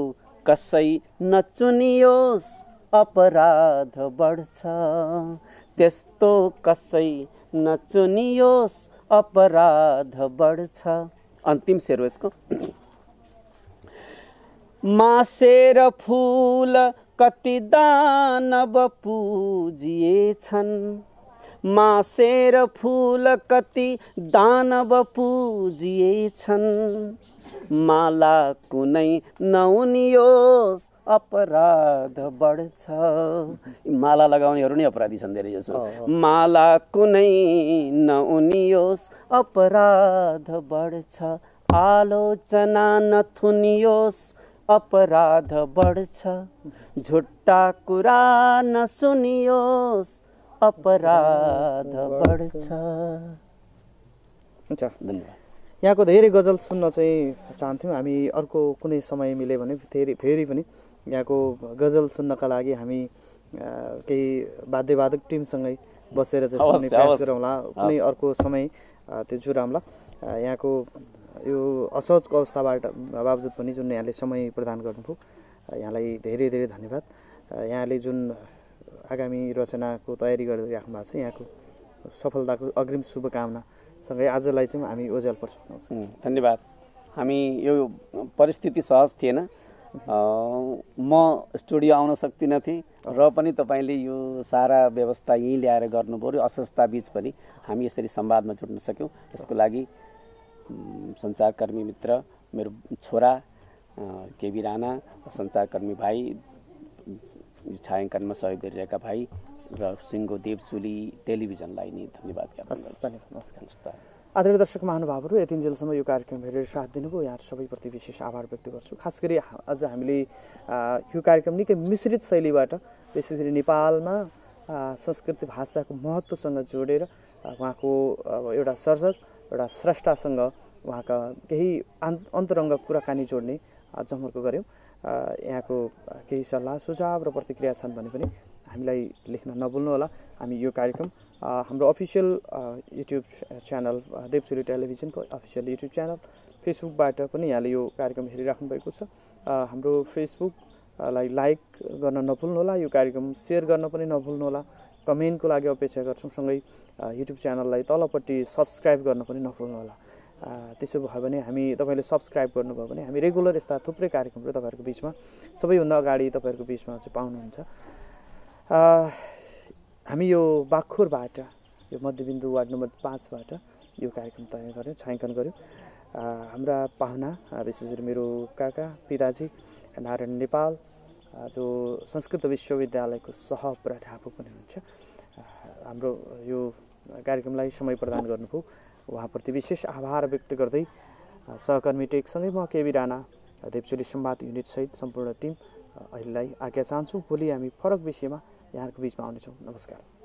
कसै नचुनियोस् अपराध बढ्छ, त्यस्तो कसै नचुनियोस् अपराध बढ्छ। अन्तिम शेर हो यसको। मासेर फूल कति दानव पूजिएछन्, मासेर फूल कति दानव पूजिएछन्, माला कुनै नउनियोस् अपराध बढ्छ। माला लगाउनेहरू नै अपराधी छन् धेरै जसो। माला कुनै नउनियोस् अपराध बढ्छ, आलोचना नथुनियोस् अपराध बढ्छ, झुट्टा कुरा नसुनियोस् अपराध बढ्छ। हुन्छ, धन्यवाद। यहाँको धेरै गजल सुन्न चाहिँ चाहन्थ्यौँ हामी। अर्को कुनै समय मिल्यो भने फेरि पनि यहाँको गजल सुन्नका लागि हामी केही वाद्यवादक टिमसँगै बसेर चाहिँ सुन्ने प्रयास गरौँला। कुनै अर्को समय त्यो जुराउँला। यहाँको यो असहजको अवस्थाबाट बावजुद पनि जुन यहाँले समय प्रदान गर्नुभयो, यहाँलाई धेरै धेरै धन्यवाद। यहाँले जुन आगामी रचनाको तयारी गरिराख्नु भएको छ, यहाँको सफलताको अग्रिम शुभकामना सँगै आजलाई चाहिँ हामी ओझेल पर्छौँ। धन्यवाद। हामी यो परिस्थिति सहज थिएन, म स्टुडियो आउन सक्दिनँ थिएँ र पनि तपाईँले यो सारा व्यवस्था यहीँ ल्याएर गर्नुभयो। असहजता बीच पनि हामी यसरी संवादमा जुट्न सक्यौँ। यसको लागि सञ्चारकर्मी मित्र, मेरो छोरा केबी राणा, सञ्चारकर्मी भाइ, छायाङ्कनमा सहयोग गरिरहेका भाइ र सिङ्गो देवचुली टेलिभिजनलाई नै धन्यवाद ज्ञापन गर्छु। नमस्कार। आदरणीय दर्शक महानुभावहरू, यतिन्जेलसम्म यो कार्यक्रम हेरेर साथ दिनुभयो, यहाँ सबैप्रति विशेष आभार व्यक्त गर्छु। खास गरी आज हामीले यो कार्यक्रम निकै मिश्रित शैलीबाट, विशेष गरी नेपालमा संस्कृति भाषाको महत्त्वसँग जोडेर उहाँको एउटा सर्जक, एउटा स्रष्टासँग उहाँका केही अन्तरङ्ग कुराकानी जोड्ने जमर्को गऱ्यौँ। यहाँको केही सल्लाह सुझाव र प्रतिक्रिया छन् भने पनि हामीलाई लेख्न नभुल्नुहोला। हामी यो कार्यक्रम हाम्रो अफिसियल युट्युब च्यानल देवसुली टेलिभिजनको अफिसियल युट्युब च्यानल, फेसबुकबाट पनि यहाँले यो कार्यक्रम हेरिराख्नु भएको छ। हाम्रो फेसबुकलाई लाइक गर्न नभुल्नुहोला, यो कार्यक्रम सेयर गर्न पनि नभुल्नुहोला। कमेन्टको लागि अपेक्षा गर्छौँ। सँगै युट्युब च्यानललाई तलपट्टि सब्सक्राइब गर्न पनि नभुल्नुहोला। त्यसो भयो भने हामी तपाईँले सब्सक्राइब गर्नुभयो भने हामी रेगुलर यस्ता थुप्रै कार्यक्रमहरू तपाईँहरूको बिचमा सबैभन्दा अगाडि तपाईँहरूको बिचमा चाहिँ पाउनुहुन्छ। हामी यो बाखुरबाट, यो मध्यबिन्दु वार्ड नम्बर 5बाट यो कार्यक्रम तय गऱ्यौँ, छायाङ्कन गऱ्यौँ। हाम्रा पाहुना विशेष गरी मेरो काका पिताजी नारायण नेपाल, जो संस्कृत विश्वविद्यालयको सह प्राध्यापक पनि हुनुहुन्छ, हाम्रो यो कार्यक्रमलाई समय प्रदान गर्नुभयो। उहाँप्रति विशेष आभार व्यक्त गर्दै सहकर्मी टेकसँगै म केबी राणा, देवसुली संवाद युनिटसहित सम्पूर्ण टिम अहिलेलाई आज्ञा चाहन्छु। भोलि हामी फरक विषयमा यहाँहरूको बिचमा आउनेछौँ। नमस्कार।